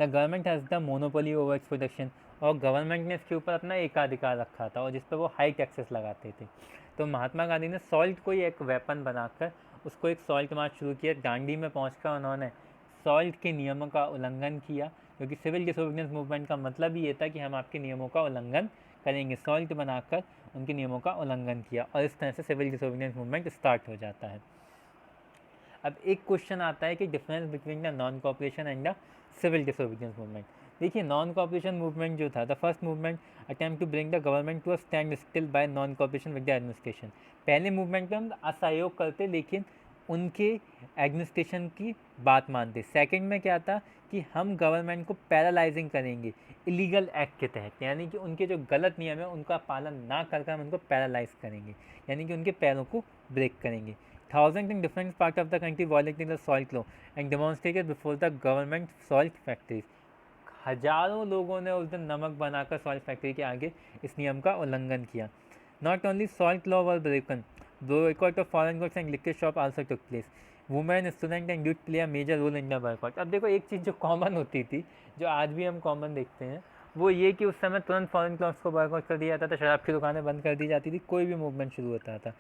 The government has the monopoly over its production, और गवर्नमेंट ने इसके ऊपर अपना एकाधिकार रखा था और जिस पर वो हाई टैक्सेस लगाते थे। तो महात्मा गांधी ने सॉल्ट को ही एक वेपन बनाकर उसको एक सॉल्ट मार्च शुरू किया। दांडी में पहुंचकर उन्होंने सॉल्ट के नियमों का उल्लंघन किया, क्योंकि सिविल डिसोबीडियंस मूवमेंट का मतलब ही ये था कि हम आपके नियमों का उल्लंघन करेंगे। सॉल्ट बनाकर उनके नियमों का उल्लंघन किया और इस तरह से सिविल डिसोबीडियंस मूवमेंट स्टार्ट हो जाता है। अब एक क्वेश्चन आता है कि difference between the non cooperation and the civil disobedience movement. देखिए, नॉन कॉपरेशन मूवमेंट जो था, the first movement attempt to bring the government to a standstill by non cooperation with the administration. पहले movement में हम असहयोग करते लेकिन उनके एडमिनिस्ट्रेशन की बात मानते। सेकंड में क्या था कि हम गवर्नमेंट को पैरालाइजिंग करेंगे इलीगल एक्ट के तहत, यानी कि उनके जो गलत नियम है उनका पालन ना करके हम उनको पैरालाइज करेंगे, यानी कि उनके पैरों को ब्रेक करेंगे। Thousands in different parts of the country violating the salt law and demonstrated before the government salt factories. हजारों लोगों ने उस दिन नमक बनाकर सॉल्ट फैक्ट्री के आगे इस नियम का उल्लंघन किया। Not only salt law was broken, boycott of foreign goods and liquor shop also took place. Women, student and youth play a major role in the boycott. अब देखो, एक चीज़ जो कॉमन होती थी, जो आज भी हम कॉमन देखते हैं, वो ये कि उस समय तुरंत फॉरेन क्लब्स को बॉयकॉट कर दिया जाता था, शराब की दुकानें बंद कर दी जाती थी, कोई भी मूवमेंट शुरू होता था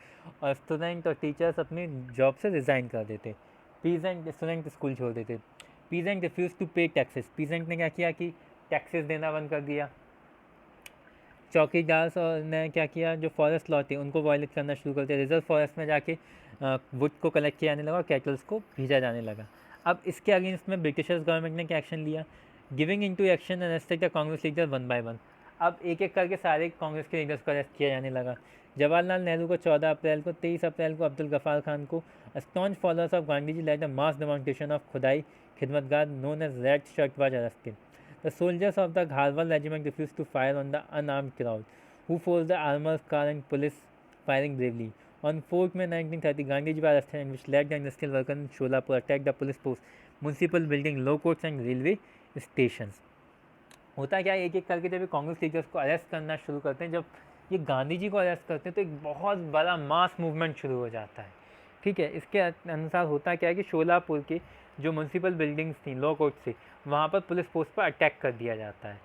और स्टूडेंट और टीचर्स अपनी जॉब से रिज़ाइन कर देते। पीजेंट स्टूडेंट स्कूल छोड़ देते। पीजेंट रिफ्यूज़ टू पे टैक्सेस। पीजेंट ने क्या किया कि टैक्सेस देना बंद कर दिया। चौकीदार ने क्या किया, जो फॉरेस्ट लॉ थे उनको वायलेट करना शुरू कर दिया। रिजर्व फॉरेस्ट में जाके वुड को कलेक्ट किया जाने लगा और कैटल्स को भेजा जाने लगा। अब इसके अगेंस्ट में ब्रिटिशर्स गवर्नमेंट ने क्या एक्शन लिया? Giving into action and arrested the Congress leader one by one. अब एक एक करके सारे कांग्रेस के लीडर्स को अरेस्ट किया जाने लगा। जवाहरलाल नेहरू को 14 अप्रैल को, 23 अप्रैल को अब्दुल गफ्फार खान को। Staunch followers of Gandhi ji led a mass demonstration of Khudai Khidmatgar known as red shirt was arrested. The soldiers of the Gharwal regiment refused to fire on the unarmed crowd, who forced the armored car and police firing bravely. On 4th May 1930, Gandhiji was arrested and which led the industrial workers in Sholapur attacked the police post, municipal building, law courts and railway stations. होता क्या है, एक एक करके जब ये Congress leaders को arrest करना शुरू करते हैं, जब ये गांधी जी को अरेस्ट करते हैं तो एक बहुत बड़ा मास मूवमेंट शुरू हो जाता है। ठीक है, इसके अनुसार होता क्या है कि शोलापुर के जो म्यूनसिपल बिल्डिंग्स थी, लॉ कोर्ट से, वहाँ पर पुलिस पोस्ट पर अटैक कर दिया जाता है।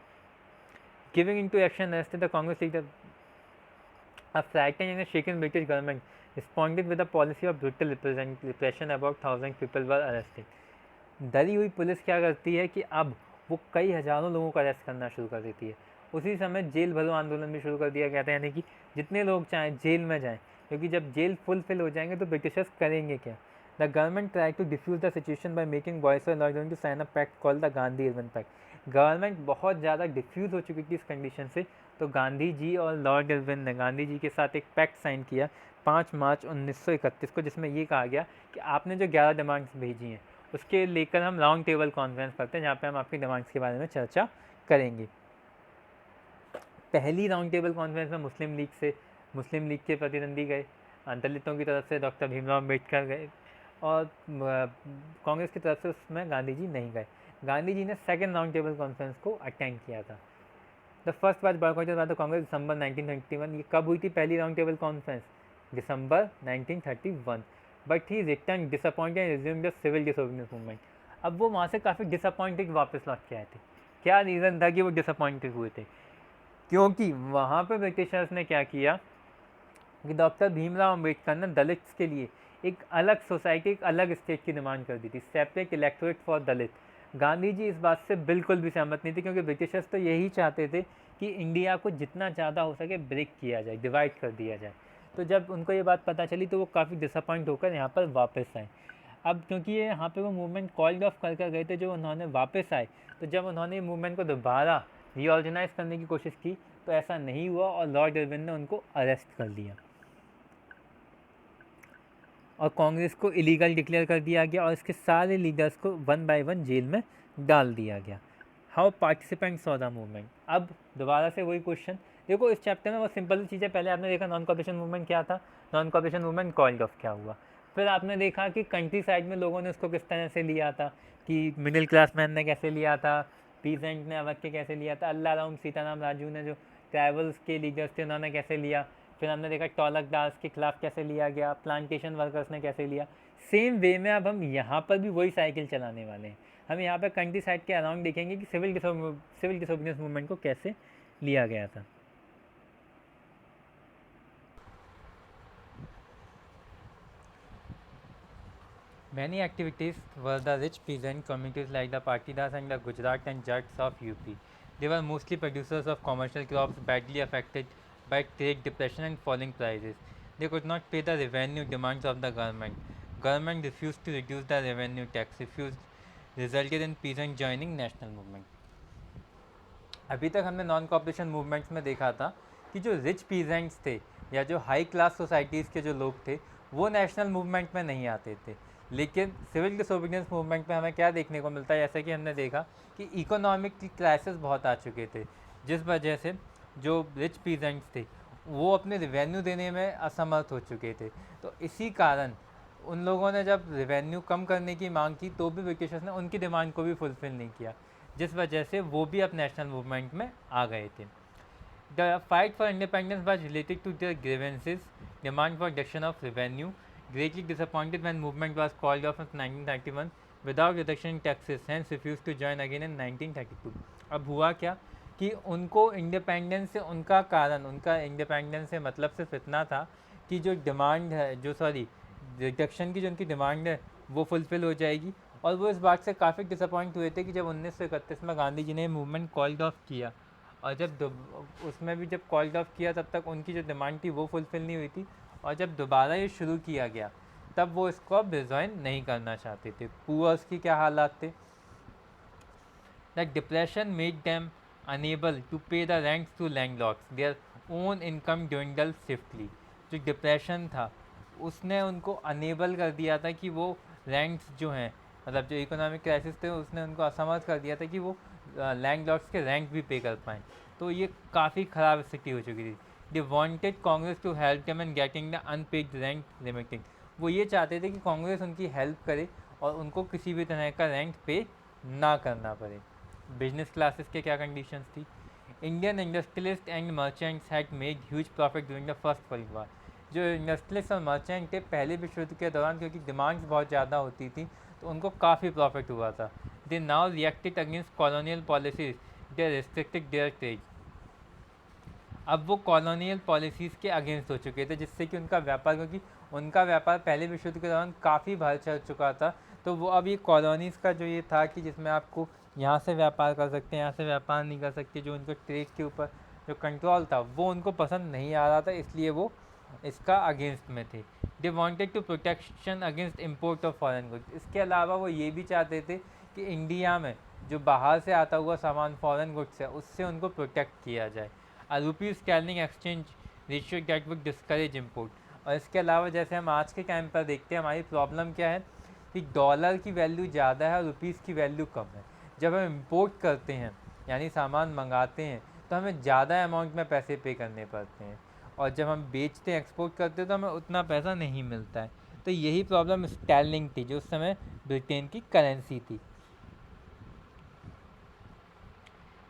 Giving into action arrested the Congress leader. A frightened and shaken British government responded with a policy of brutal repression. About 1,000 people were arrested. डरी हुई पुलिस क्या करती है कि अब वो कई हज़ारों लोगों को अरेस्ट करना शुरू कर देती है। उसी समय जेल भरो आंदोलन भी शुरू कर दिया गया था, यानी कि जितने लोग चाहें जेल में जाएं, क्योंकि जब जेल फुलफिल हो जाएंगे तो ब्रिटिशर्स करेंगे क्या। The government try to defuse the situation by making boys law to sign a pact called the Gandhi Irwin pact. Government बहुत ज़्यादा डिफ्यूज़ हो चुकी थी इस कंडीशन से, तो गांधी जी और लॉर्ड इरविन ने गांधी जी के साथ एक पैक्ट साइन किया 5 मार्च 1931 को, जिसमें ये कहा गया कि आपने जो 11 डिमांड्स भेजी हैं उसके लेकर हम राउंड टेबल कॉन्फ्रेंस करते हैं, जहाँ पे हम आपकी डिमांड्स के बारे में चर्चा करेंगे। पहली राउंड टेबल कॉन्फ्रेंस में मुस्लिम लीग के प्रतिनिधि गए, दलितों की तरफ से डॉक्टर भीमराव अम्बेडकर गए, और कांग्रेस की तरफ से उसमें गांधी जी नहीं गए। गांधी जी ने सेकेंड राउंड टेबल कॉन्फ्रेंस को अटेंड किया था। The first was boycotted by the Congress December 1931। ये कब हुई थी पहली राउंड टेबल कॉन्फ्रेंस? दिसंबर 1931। But he return disappointed and resumed the civil disobedience movement. अब वो वहाँ से काफ़ी डिसअपॉइंटेड वापस लौट के आए थे। क्या रीज़न था कि वो डिसअपॉइंटेड हुए थे? क्योंकि वहाँ पे ब्रिटिशर्स ने क्या किया कि डॉक्टर भीमराव अम्बेडकर ने दलित्स के लिए एक अलग सोसाइटी, एक अलग स्टेट की डिमांड कर दी थी, सेपरेट इलेक्टोरेट फॉर दलित। गांधी जी इस बात से बिल्कुल भी सहमत नहीं थे, क्योंकि ब्रिटिशर्स तो यही चाहते थे कि इंडिया को जितना ज़्यादा हो सके ब्रेक किया जाए, डिवाइड कर दिया जाए। तो जब उनको ये बात पता चली तो वो काफ़ी डिसअपॉइंट होकर यहाँ पर वापस आए। अब क्योंकि ये यहाँ पे वो मूवमेंट कॉल्ड ऑफ कर गए थे, जो उन्होंने वापस आए, तो जब उन्होंने मूवमेंट को दोबारा रीऑर्गेनाइज करने की कोशिश की तो ऐसा नहीं हुआ और लॉर्ड इरविन ने उनको अरेस्ट कर लिया और कांग्रेस को इलीगल डिक्लेयर कर दिया गया और इसके सारे लीडर्स को 1 बाय 1 जेल में डाल दिया गया। How participants saw the movement. अब दोबारा से वही क्वेश्चन देखो, इस चैप्टर में बहुत सिंपल चीज़ें। पहले आपने देखा नॉन कॉपरेशन मूवमेंट क्या था, non cooperation movement called off क्या हुआ। फिर आपने देखा कि कंट्री साइड में लोगों ने उसको किस तरह से लिया था, कि मिडिल क्लास मैन ने कैसे लिया था, पीजेंट ने अवध के कैसे लिया था, अल्लाह राम सीताराम राजू ने जो ट्राइबल्स के लीडर्स थे उन्होंने कैसे लिया। फिर हमने देखा टॉलक दास के खिलाफ कैसे लिया गया, प्लांटेशन वर्कर्स ने कैसे लिया। सेम वे में अब हम यहाँ पर भी वही साइकिल चलाने वाले हैं। हम यहाँ पर कंट्री साइड के अराउंड देखेंगे कि सिविल डिसोबीडियंस मूवमेंट को कैसे लिया गया था। Many activities were the rich peasant communities like the Patidas and the Gujarat and Jats of UP. They were mostly producers of commercial crops badly affected by trade depression and falling prices. They could not pay the revenue demands of the government. Government refused to reduce the revenue tax, resulted in peasant joining national movement. अभी तक हमने non cooperation movements में देखा था कि जो rich peasants थे या जो हाई क्लास सोसाइटीज़ के जो लोग थे वो नेशनल मूवमेंट में नहीं आते थे। लेकिन सिविल डिसोबीडियंस मूवमेंट में हमें क्या देखने को मिलता है, जैसे कि हमने देखा कि इकोनॉमिक क्राइसिस बहुत आ चुके थे, जिस वजह से जो रिच पीजेंट्स थे वो अपने रिवेन्यू देने में असमर्थ हो चुके थे। तो इसी कारण उन लोगों ने जब रिवेन्यू कम करने की मांग की तो भी ब्रिटिशर्स ने उनकी डिमांड को भी फुलफिल नहीं किया, जिस वजह से वो भी अब नेशनल मूवमेंट में आ गए थे। The fight for independence was related to their grievances, demand for reduction of revenue, greatly disappointed when movement was called off in 1931 without reduction in taxes, hence refused to join again in 1932. अब हुआ क्या कि उनको independence से उनका कारण, उनका independence से मतलब सिर्फ इतना था कि जो डिमांड है, जो रिडक्शन की जो उनकी डिमांड है वो फुलफ़िल हो जाएगी। और वो इस बात से काफ़ी डिसअपॉइंट हुए थे कि जब 1931 में गांधी जी ने मूवमेंट कॉल्ड ऑफ किया और जब उसमें भी जब कॉल्ड ऑफ किया तब तक उनकी जो डिमांड थी वो फुलफ़िल नहीं हुई थी, और जब दोबारा ये शुरू किया गया तब वो इसको अब रिजॉइन नहीं करना चाहते थे। पुअर्स की क्या हालात थे, that depression made them unable to pay the rents to landlords, their own income dwindled swiftly. जो डिप्रेशन था उसने उनको अनेबल कर दिया था कि वो रेंट्स जो हैं, मतलब जो इकोनॉमिक क्राइसिस थे उसने उनको असमर्थ कर दिया था कि वो लैंडलॉर्ड्स के रेंट भी पे कर पाएँ। तो ये काफ़ी ख़राब स्थिति हो चुकी थी। They wanted Congress to help them in getting the unpaid rent limited. वो ये चाहते थे कि कांग्रेस उनकी हेल्प करे और उनको किसी भी तरह का रेंट पे ना करना पड़े। बिजनेस क्लासेस के क्या कंडीशंस थी, Indian industrialist and merchants had made huge profit during the first world war. जो इंडस्ट्रियलिस्ट और मर्चेंट थे पहले विश्व युद्ध के दौरान, क्योंकि डिमांड्स बहुत ज़्यादा होती थी तो उनको काफ़ी प्रॉफिट हुआ था। They now reacted against colonial policies, they restricted their trade. अब वो कॉलोनियल पॉलिसीज़ के अगेंस्ट हो चुके थे, जिससे कि उनका व्यापार, क्योंकि उनका व्यापार पहले विश्व युद्ध के दौरान काफ़ी बाहर चल चुका था, तो वो अब ये कॉलोनीज़ का जो ये था कि जिसमें आपको यहाँ से व्यापार कर सकते हैं, यहाँ से व्यापार नहीं कर सकते, जो उनको ट्रेड के ऊपर जो कंट्रोल था वो उनको पसंद नहीं आ रहा था, इसलिए वो इसका अगेंस्ट में थे। They wanted to protection against import of foreign goods. इसके अलावा वो ये भी चाहते थे कि इंडिया में जो बाहर से आता हुआ सामान फॉरेन गुड्स है उससे उनको प्रोटेक्ट किया जाए। Rupees sterling exchange ratio that would discourage import. और इसके अलावा जैसे हम आज के टाइम पर देखते हैं, हमारी प्रॉब्लम क्या है कि डॉलर की वैल्यू ज़्यादा है और रुपीज़ की वैल्यू कम है। जब हम इम्पोर्ट करते हैं यानी सामान मंगाते हैं तो हमें ज़्यादा अमाउंट में पैसे पे करने पड़ते हैं, और जब हम बेचते हैं एक्सपोर्ट करते हैं तो हमें उतना पैसा नहीं मिलता है। तो यही प्रॉब्लम स्टर्लिंग थी जो उस समय ब्रिटेन की करेंसी थी।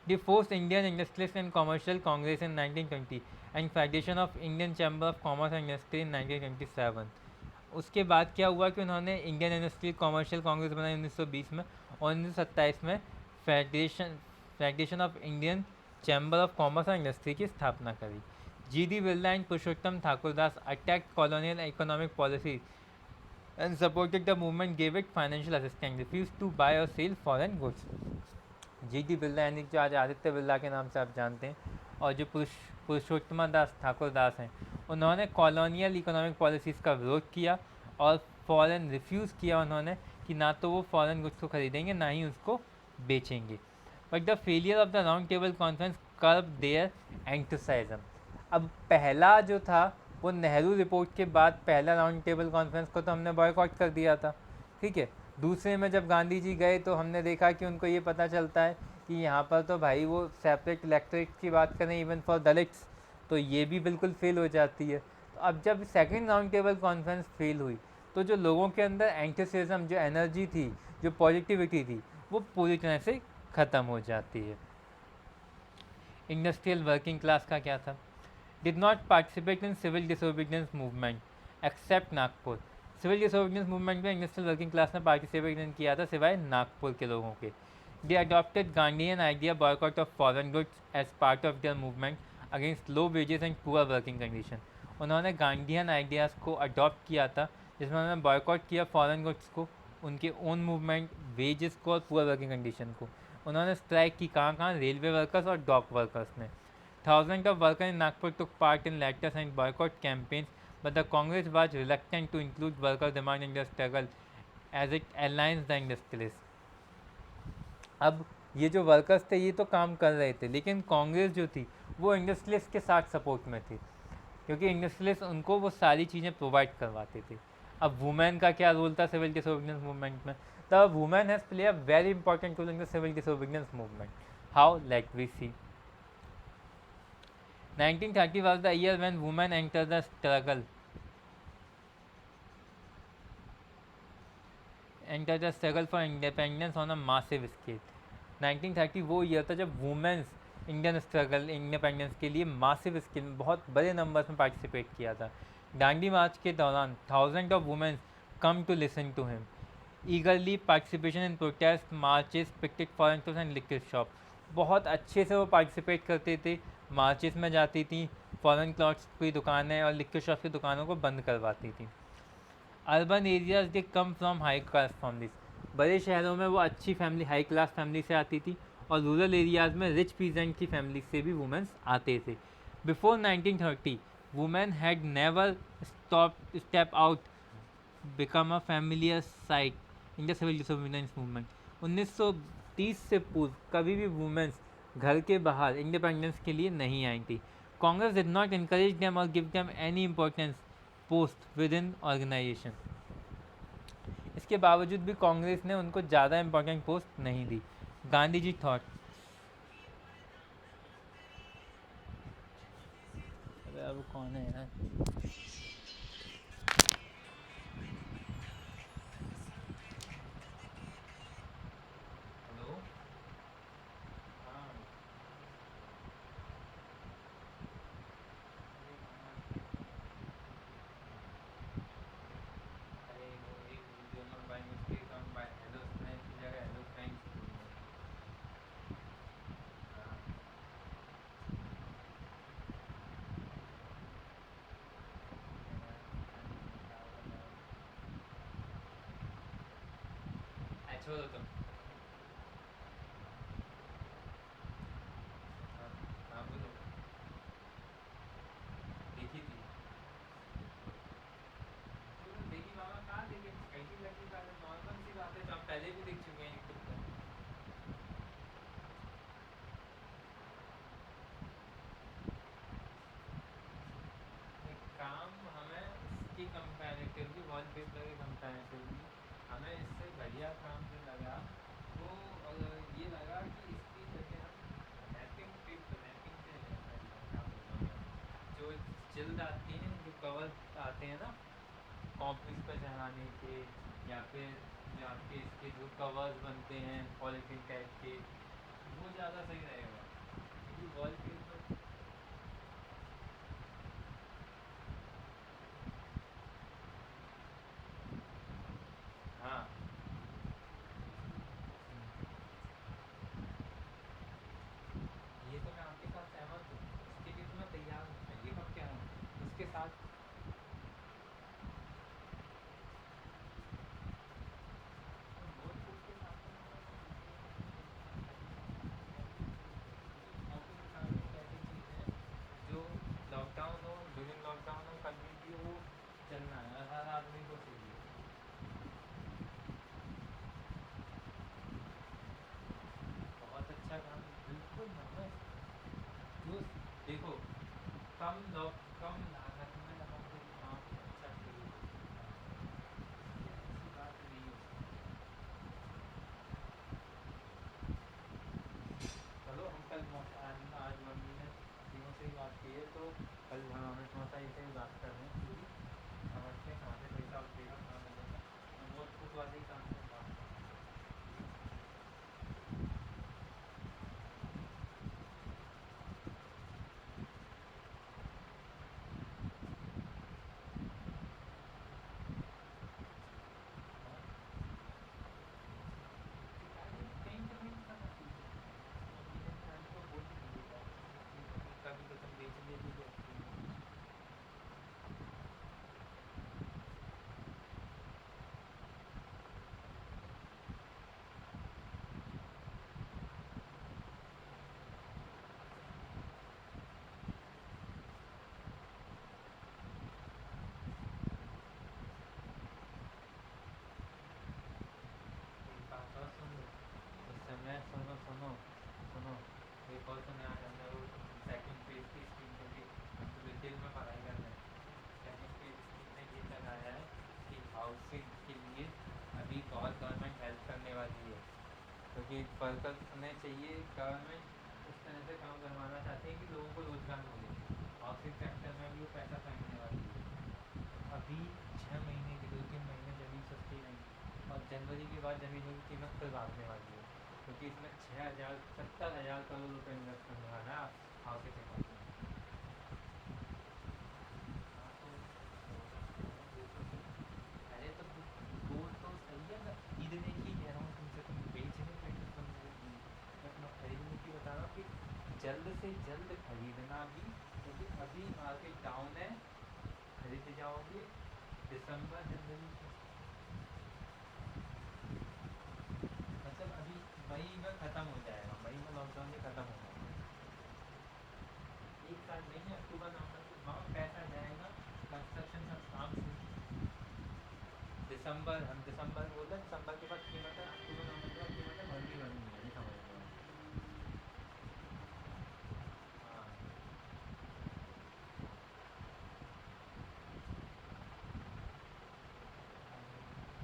The forced Indian Industrialist and Commercial Congress in 1920 and Federation of Indian Chamber of Commerce and Industry in 1927। उसके बाद क्या हुआ कि उन्होंने इंडियन इंडस्ट्रियल कॉमर्शियल कांग्रेस बनाई 1920 में, और 1927 में federation of Indian chamber of commerce and industry की स्थापना करी। GD. Birla and Purushottam Thakurdas attacked colonial economic policy and supported the movement, gave it financial assistance, refused to buy or sell foreign goods। GD. Birla यानी जो आज आदित्य बिरला के नाम से आप जानते हैं, और जो पुरुषोत्तम दास ठाकुर दास हैं, उन्होंने कॉलोनियल इकोनॉमिक पॉलिसीज़ का विरोध किया और फॉरेन रिफ्यूज़ किया उन्होंने कि ना तो वो फॉरेन गुड्स को खरीदेंगे ना ही उसको बेचेंगे। But the failure of the round table conference curb their enthusiasm. अब पहला जो था वो नेहरू रिपोर्ट के बाद पहला राउंड टेबल कॉन्फ्रेंस को तो हमने बॉयकॉट कर दिया था, ठीक है। दूसरे में जब गांधी जी गए तो हमने देखा कि उनको ये पता चलता है कि यहाँ पर तो भाई वो सेपरेट इलेक्ट्रेट की बात करें इवन फॉर दलित्स, तो ये भी बिल्कुल फेल हो जाती है। तो अब जब second round table conference fail हुई तो जो लोगों के अंदर एंथुसियाज्म, जो एनर्जी थी, जो पॉजिटिविटी थी, वो पूरी तरह से ख़त्म हो जाती है। इंडस्ट्रियल वर्किंग क्लास का क्या था? Did not participate in civil disobedience movement except Nagpur. Civil disobedience movement में इंडस्ट्रियल वर्किंग क्लास ने पार्टिसिपेट नहीं किया था सिवाय नागपुर के लोगों के। They adopted Gandhian idea boycott of foreign goods as part of their movement against low wages and poor working condition. उन्होंने गांधीयन आइडियाज़ को अडॉप्ट किया था जिसमें उन्होंने बॉयकॉट किया फॉरेन गुड्स को, उनके ओन मूवमेंट, वेजेस को और पुअर वर्किंग कंडीशन को। उन्होंने स्ट्राइक की कहाँ, रेलवे वर्कर्स और डॉक वर्कर्स ने। Thousands of workers in Nagpur took part in letters and boycott campaigns, but the Congress was reluctant to include workers' demand in their struggle as it aligns the industrialists। अब ये जो workers थे ये तो काम कर रहे थे, लेकिन कांग्रेस जो थी वो इंडस्ट्रियलिस्ट के साथ सपोर्ट में थी, क्योंकि इंडस्ट्रियलिस्ट उनको वो सारी चीज़ें प्रोवाइड करवाते थे। अब वुमेन का क्या रोल था सिविल डिसोबीडियंस मूवमेंट में? The women has play a very important role in the civil disobedience movement. How? Let we see. 1930 was the year when women entered the struggle for independence on a massive scale। 1930 वो year था जब women's Indian struggle independence के लिए massive scale में बहुत बड़े numbers में participate किया था। डांडी मार्च के दौरान thousand of womens come to listen to him, eagerly participation in protest marches, picket foreigners and liquid shop. बहुत अच्छे से वो पार्टिसिपेट करते थे, मार्चेस में जाती थी, फॉरेन क्लॉथ्स की दुकानें और लिक्विड शॉप की दुकानों को बंद करवाती थी। Urban areas they come from high class families. बड़े शहरों में वो अच्छी फैमिली, हाई क्लास फैमिली से आती थी, और रूरल एरियाज़ में रिच पीजेंट की फैमिली से भी वुमेन्स आते थे। Before 1930 women had never step out become a familiar sight in the civil disobedience movement. 1930 से पूर्व कभी भी वुमेन्स घर के बाहर इंडिपेंडेंस के लिए नहीं आई थी। Congress did not encourage them or give them any importance post within organization। इसके बावजूद भी कांग्रेस ने उनको ज़्यादा इंपॉर्टेंट पोस्ट नहीं दी। गांधी जी थॉट, अरे अब कौन है यार? हेलो, हाँ, अरे वो एक वीडियो में बाय मिस्टेक हम बाय हेलो फ्रेंड्स की जगह हेलो फ्रेंड्स बोल रहे हैं। छोड़ो तुम। हाँ हाँ बोलो। देखी थी। तुमने देखी मामा कहाँ देखे, कैसी लगी बात है, नॉर्मल सी बात है जो हम पहले भी देख चुके हैं यूट्यूब पर। एक काम हमें इसकी कंपैरेटिवली वॉलपेपर के कंपैरेटिवली हमें इससे बढ़िया काम जो लगा वो ये लगा कि इसकी जगह हम रैपिंग टिप रैपिंग से क्या बोलता हूँ मैं, जो जिल्द आती हैं जो कवर आते हैं ना कॉपीज पर चढ़ाने के, या फिर जो आपके इसके जो कवर्स बनते हैं पॉलीथीन टाइप के, वो ज़्यादा सही रहेगा क्योंकि वॉलपेपर। हाँ। ये तो मैं आपके साथ सहमत हूँ, इसके लिए तो मैं तैयार हूँ, मैं ये कब कह रहा हूँ उसके साथ। नोटबुक के साथ तो कॉपी किताबें एक ऐसी चीज़ है जो लॉकडाउन हो ड्यूरिंग लॉकडाउन हो कभी भी वो चलना है हर आदमी को चाहिए। बहुत अच्छा काम, बिल्कुल नमस जो देखो कम लागत में लगाओगे तो काम अच्छा जरूर हो सकता है, ऐसी बात नहीं हो सकती। चलो हम कल आज मम्मी ने तीनों से ही बात की है तो कल हम हमें समोसा से ही बात कर रहे हैं क्योंकि समझते हैं कहाँ से पैसा उठेगा कहाँ मिलेगा, नोटबुक वाले ही काम से बात कर रहे हैं। और शिकायत पेंट वेंट करना चाहिए, मम्मी ने फ्रेंड को बोल ही दी है कि कभी तो तुम बेचने भी जाती हो। एक बात और सुन लो, उस समय सुनो सुनो सुनो, एक और सुने आज हमने वो सेकंड पेज की स्क्रीन पे भी हम तो डिटेल में पढ़ाई कर रहे हैं, सेकंड पेज स्क्रीन में ये लगाया है कि हाउसिंग के लिए अभी बहुत गवर्नमेंट हेल्प करने वाली है, क्योंकि वर्कर उन्हें चाहिए, गवर्नमेंट इस तरह से काम करवाना चाहते हैं कि लोगों को रोज़गार मिले, हाउसिंग सेक्टर में भी वो पैसा फेंकने वाली है। अभी 6 महीने के 2-3 महीने ज़मीन सस्ती नहीं और जनवरी के बाद ज़मीनों की कीमत फिर भागने वाली है, क्योंकि इसमें 6,000 70,000 करोड़ रुपये इन्वेस्ट करने वाला है हाउसिंग सेक्टर में। हाँ तो देखो तो, अरे तो बोल तो सही है, मैं खरीदने की कह रहा हूँ तुमसे, तुम बेचने पे तो तुम मैं तुम्हें खरीदने की बता रहा हूँ कि जल्द से जल्द खरीदना भी, क्योंकि अभी मार्केट डाउन है, खरीद जाओगे दिसंबर जनवरी से, मतलब अभी मई में ख़त्म हो जाएगा, मई में लॉकडाउन ये ख़त्म हो जाएगा। एक साल नहीं है, अक्टूबर नवंबर में वहाँ पैसा जाएगा, कंस्ट्रक्शन का काम शुरू। दिसंबर हम दिसंबर बोल रहे हैं, दिसंबर के बाद कीमत है, अक्टूबर नवंबर के बाद कीमत है भरनी भरनी है, ये समझ लो आप। हाँ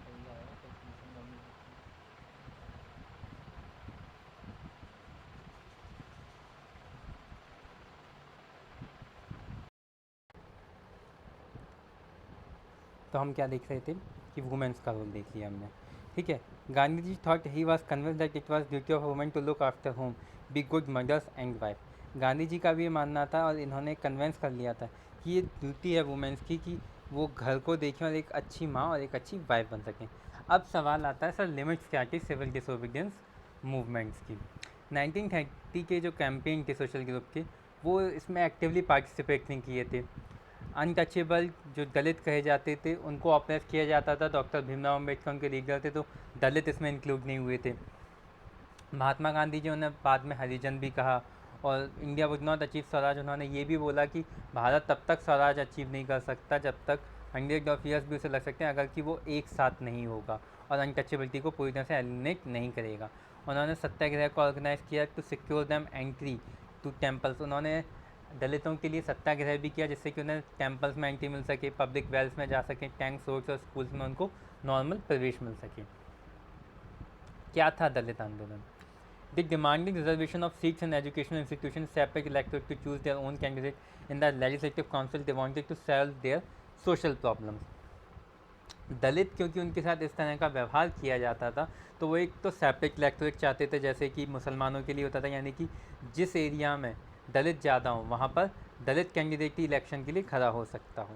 सही आएगा, कैलकुलेशन मम्मी करती है। तो हम क्या देख रहे थे कि वुमेंस का रोल देख लिया हमने, ठीक है। Gandhi ji thought he was convince that it was duty of women to look after home, be good mothers and wife. Gandhi ji का भी ये मानना था और इन्होंने कन्वेंस कर लिया था कि ये ड्यूटी है वुमेंस की कि वो घर को देखें और एक अच्छी माँ और एक अच्छी वाइफ बन सकें। अब सवाल आता है सर लिमिट्स क्या थी सिविल डिसोबीडियंस मूवमेंट्स की। 1930 के जो कैंपेन थे सोशल ग्रुप के, वो इसमें एक्टिवली पार्टिसिपेट नहीं किए थे। अनटचेबल जो दलित कहे जाते थे उनको ऑपरेस किया जाता था। डॉक्टर भीमराव अम्बेडकर उनके लीडर थे, तो दलित इसमें इंक्लूड नहीं हुए थे। महात्मा गांधी जी उन्हें बाद में हरिजन भी कहा। और India would not achieve Swaraj, उन्होंने ये भी बोला कि भारत तब तक स्वराज अचीव नहीं कर सकता जब तक 100 ईयर्स भी उसे लग सकते हैं अगर कि वो एक साथ नहीं होगा और अनटचेबिलिटी को पूरी तरह से एलिमिनेट नहीं करेगा। उन्होंने सत्याग्रह को ऑर्गेनाइज किया to secure them entry to temples. उन्होंने दलितों के लिए सत्याग्रह भी किया जिससे कि उन्हें टेम्पल्स में एंट्री मिल सके, पब्लिक वेल्स में जा सके, टैंक्स, रोड्स और स्कूल्स में उनको नॉर्मल प्रवेश मिल सके। क्या था दलित आंदोलन? They demanding reservation of seats in educational institutions, separate electorate to choose their own candidate in the legislative council. They wanted to solve their social problems. दलित क्योंकि उनके साथ इस तरह का व्यवहार किया जाता था तो वो एक तो सेपरेट इलेक्टोरेट चाहते थे जैसे कि मुसलमानों के लिए होता था, यानी कि जिस एरिया में दलित ज़्यादा हो वहाँ पर दलित कैंडिडेट ही इलेक्शन के लिए खड़ा हो सकता हो।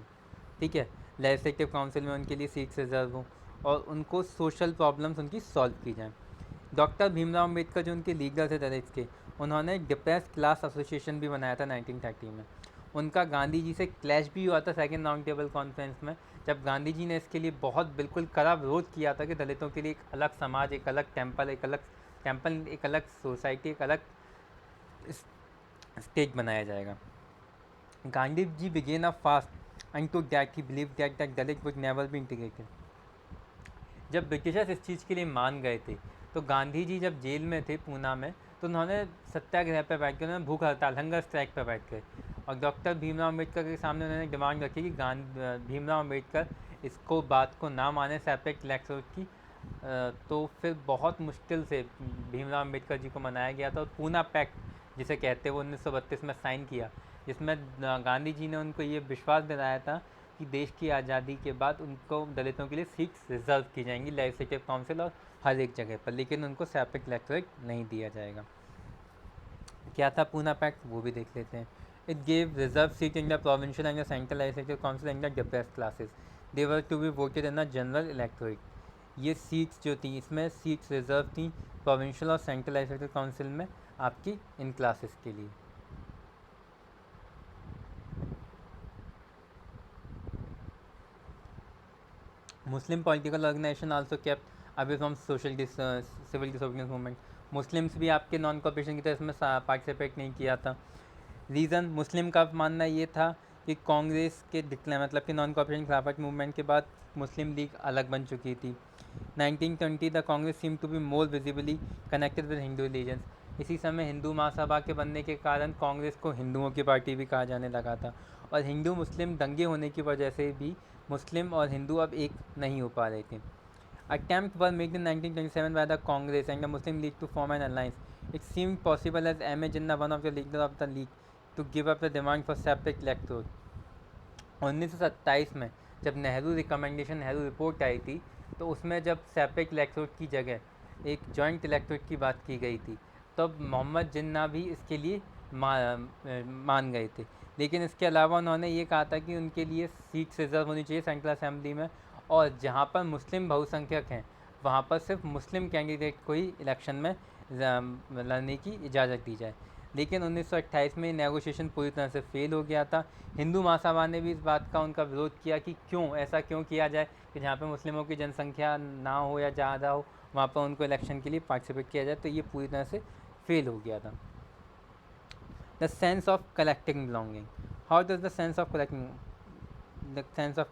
ठीक है, लेजिस्लेटिव काउंसिल में उनके लिए सीट्स रिजर्व हो और उनको सोशल प्रॉब्लम्स उनकी सॉल्व की जाए। डॉक्टर भीमराव अम्बेडकर जो उनके लीडर थे दलित के, उन्होंने डिप्रेस्ड क्लास एसोसिएशन भी बनाया था 1930 में। उनका गांधी जी से क्लैश भी हुआ था सेकेंड राउंड टेबल कॉन्फ्रेंस में, जब गांधी जी ने इसके लिए बहुत बिल्कुल कड़ा विरोध किया था कि दलितों के लिए एक अलग समाज, एक अलग टेम्पल, एक अलग सोसाइटी, एक अलग स्टेट बनाया जाएगा। Gandhi ji began a fast and to that he believe that Dalit would never be integrated. जब ब्रिटिशर्स इस चीज़ के लिए मान गए थे तो गांधी जी जब जेल में थे पूना में तो उन्होंने सत्याग्रह पर बैठ कर, उन्होंने भूख हड़ताल, हंगर स्ट्राइक पर बैठ कर, और डॉक्टर भीमराव अम्बेडकर के सामने उन्होंने डिमांड रखी कि भीमराव अम्बेडकर इसको बात को ना माने सेपरेट इलेक्टोरेट की। तो फिर बहुत मुश्किल से भीमराव अम्बेडकर जी को मनाया गया था और पूना पैक्ट जिसे कहते हैं वो 1932 में साइन किया, जिसमें गांधी जी ने उनको ये विश्वास दिलाया था कि देश की आज़ादी के बाद उनको दलितों के लिए सीट्स रिजर्व की जाएंगी लेजिस्लेटिव काउंसिल और हर एक जगह पर, लेकिन उनको सेपरेट इलेक्टोरेट नहीं दिया जाएगा। क्या था पूना पैक्ट वो भी देख लेते हैं। It gave reserve seat in the provincial and the central legislative council and the depressed classes, they were to be voted in the general electorate. ये सीट्स जो थी इसमें सीट्स रिजर्व थी प्रोविंशियल और सेंट्रल लेजिस्लेटिव काउंसिल में आपकी इन classes के लिए। Muslim political organisation also kept away from social civil disobedience movement. Muslims भी आपके नॉन कॉपरेशन की तरह इसमें पार्टिसिपेट नहीं किया था। रीज़न, मुस्लिम का मानना ये था कि कांग्रेस के डिक्लेयर मतलब कि नॉन कॉपरेशन खिलाफत मूवमेंट के बाद मुस्लिम लीग अलग बन चुकी थी। 1920 the Congress seem to be more visibly connected with Hindu religions. इसी समय हिंदू महासभा के बनने के कारण कांग्रेस को हिंदुओं की पार्टी भी कहा जाने लगा था, और हिंदू मुस्लिम दंगे होने की वजह से भी मुस्लिम और हिंदू अब एक नहीं हो पा रहे थे। Attempt were made in 1927 by the Congress and the Muslim League to form an alliance. It seemed possible as M.A. Jinnah, one of the leaders of the league, to give up the demand for separate electorate. 1927 में जब Nehru report आई थी तो उसमें जब separate electorate की जगह एक joint electorate की बात की गई थी तब मोहम्मद जिन्ना भी इसके लिए मान गए थे, लेकिन इसके अलावा उन्होंने ये कहा था कि उनके लिए सीट्स रिजर्व होनी चाहिए सेंट्रल असेंबली में, और जहाँ पर मुस्लिम बहुसंख्यक हैं वहाँ पर सिर्फ मुस्लिम कैंडिडेट को ही इलेक्शन में लड़ने की इजाज़त दी जाए। लेकिन 1928 में नेगोशिएशन पूरी तरह से फेल हो गया था। हिंदू महासभा ने भी इस बात का उनका विरोध किया कि ऐसा क्यों किया जाए कि जहाँ पर मुस्लिमों की जनसंख्या ना हो या ज़्यादा हो वहाँ पर उनको इलेक्शन के लिए पार्टिसिपेट किया जाए, तो ये पूरी तरह से फेल हो गया था। The sense of collective belonging, how does the sense of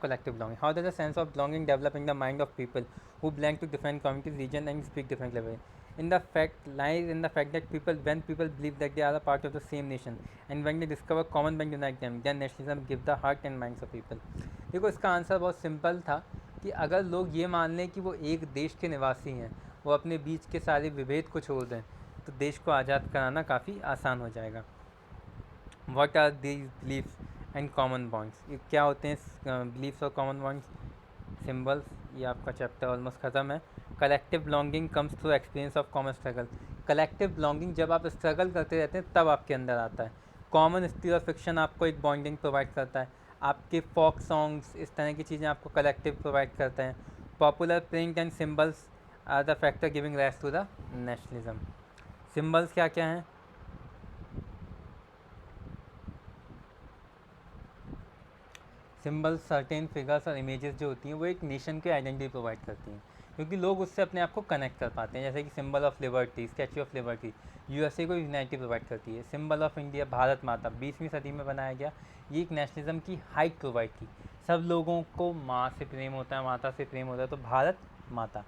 collective belonging. How does the sense of belonging develop in the mind of people who belong to different communities, regions, and speak different languages? In the fact lies in the fact that when people believe that they are a part of the same nation, and when they discover common bond unite them, then nationalism give the heart and minds of people. देखो इसका answer बहुत simple था कि अगर लोग ये मान लें कि वो एक देश के निवासी हैं, वो अपने बीच के सारे विभेद को छोड़ दें, तो देश को आज़ाद कराना काफ़ी आसान हो जाएगा। What are these beliefs and common bonds? ये क्या होते हैं बिलीफ्स और कॉमन बॉन्ड्स? सिम्बल्स, ये आपका चैप्टर ऑलमोस्ट ख़त्म है। Collective belonging comes through experience of common struggle. Collective belonging जब आप स्ट्रगल करते रहते हैं तब आपके अंदर आता है। कॉमन हिस्ट्री और फिक्शन आपको एक बॉन्डिंग प्रोवाइड करता है। आपके फोक सॉन्ग्स, इस तरह की चीज़ें आपको कलेक्टिव प्रोवाइड करते हैं। Popular print and symbols are the factor giving rise to the nationalism. Symbols क्या क्या हैं? सिंबल, सर्टेन फिगर्स और इमेजेस जो होती हैं वो एक नेशन को आइडेंटिटी प्रोवाइड करती हैं, क्योंकि लोग उससे अपने आप को कनेक्ट कर पाते हैं। जैसे कि symbol of liberty, statue of liberty USA को यूनाइटी प्रोवाइड करती है। सिंबल ऑफ इंडिया, भारत माता, 20वीं सदी में बनाया गया, ये एक नेशनलिज्म की हाइट प्रोवाइड की। सब लोगों को माँ से प्रेम होता है, माता से प्रेम होता है, तो भारत माता।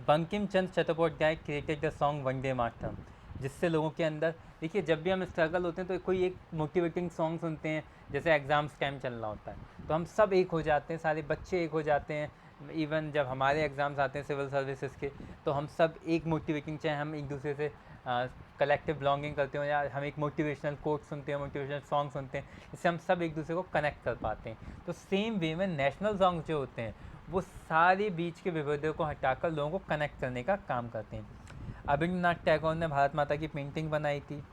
Bankim Chandra Chattopadhyay created the song Vande Mataram, जिससे लोगों के अंदर, देखिए जब भी हम स्ट्रगल होते हैं तो कोई एक मोटिवेटिंग सॉन्ग सुनते हैं, जैसे एग्ज़ाम्स टाइम चल रहा होता है तो हम सब एक हो जाते हैं, सारे बच्चे एक हो जाते हैं। इवन जब हमारे एग्ज़ाम्स आते हैं सिविल सर्विसेज के, तो हम सब एक मोटिवेटिंग, चाहे हम एक दूसरे से कलेक्टिव बिलोंगिंग करते हो या हम एक मोटिवेशनल कोट सुनते हैं, मोटिवेशनल सॉन्ग सुनते हैं, इससे हम सब एक दूसरे को कनेक्ट कर पाते हैं। तो सेम वे में नेशनल सॉन्ग्स जो होते हैं वो सारे बीच के विभेदों को हटाकर लोगों को कनेक्ट करने का काम करते हैं। रविंद्रनाथ टैगोर ने भारत माता की पेंटिंग बनाई थी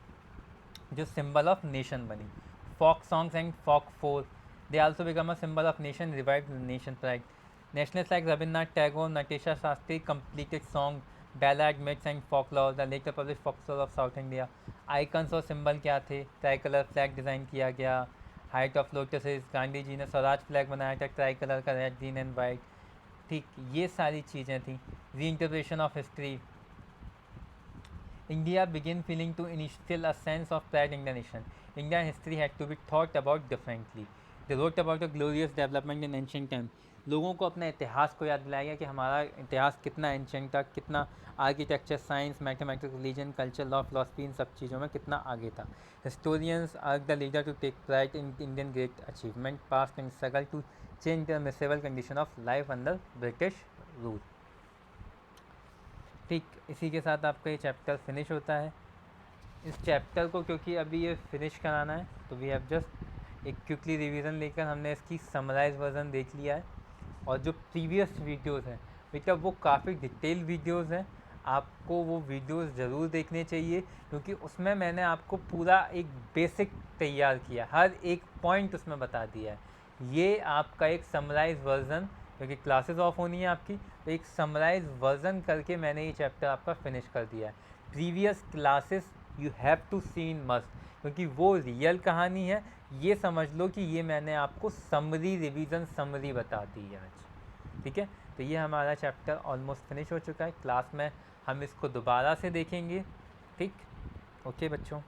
जो सिंबल ऑफ नेशन बनी। Folk songs and folk for, they also become a symbol of nation, revive nation pride. Nationalist like Rabindranath Tagore, Natesa Sastri completed song, ballad, myths and folklore, the later published folklore of South India। Icons और symbol क्या थे? Try colour flag design किया गया, height of lotuses, Gandhi ji ने Swaraj flag बनाया था try colour का, red green and white. ठीक, ये सारी चीज़ें थी। री interpretation of history, India began feeling to instill a sense of pride in the nation. Indian history had to be thought about differently. They wrote about a glorious development in ancient time. लोगों को अपने इतिहास को याद दिलाया गया कि हमारा इतिहास कितना एंशेंट था, कितना architecture, science, mathematics, religion, culture, law, philosophy, इन सब चीज़ों में कितना आगे था। Historians are the leader to take pride in Indian great achievement, past and struggle to change the miserable condition of life under British rule. ठीक, इसी के साथ आपका ये चैप्टर फिनिश होता है। इस चैप्टर को क्योंकि अभी ये फिनिश कराना है तो वी हैव जस्ट एक क्विकली रिवीजन लेकर हमने इसकी समराइज वर्जन देख लिया है। और जो प्रीवियस वीडियोस हैं बेटा वो काफ़ी डिटेल वीडियोस हैं, आपको वो वीडियोस ज़रूर देखने चाहिए, क्योंकि उसमें मैंने आपको पूरा एक बेसिक तैयार किया, हर एक पॉइंट उसमें बता दिया है। ये आपका एक समराइज वर्जन, क्योंकि क्लासेस ऑफ होनी है आपकी, तो एक समराइज वर्जन करके मैंने ये चैप्टर आपका फिनिश कर दिया है। Previous classes you have to see in must, क्योंकि वो रियल कहानी है। ये समझ लो कि ये मैंने आपको समरी, रिवीजन समरी बता दी है आज, ठीक है। तो ये हमारा चैप्टर ऑलमोस्ट फिनिश हो चुका है। क्लास में हम इसको दोबारा से देखेंगे, ठीक। ओके बच्चों।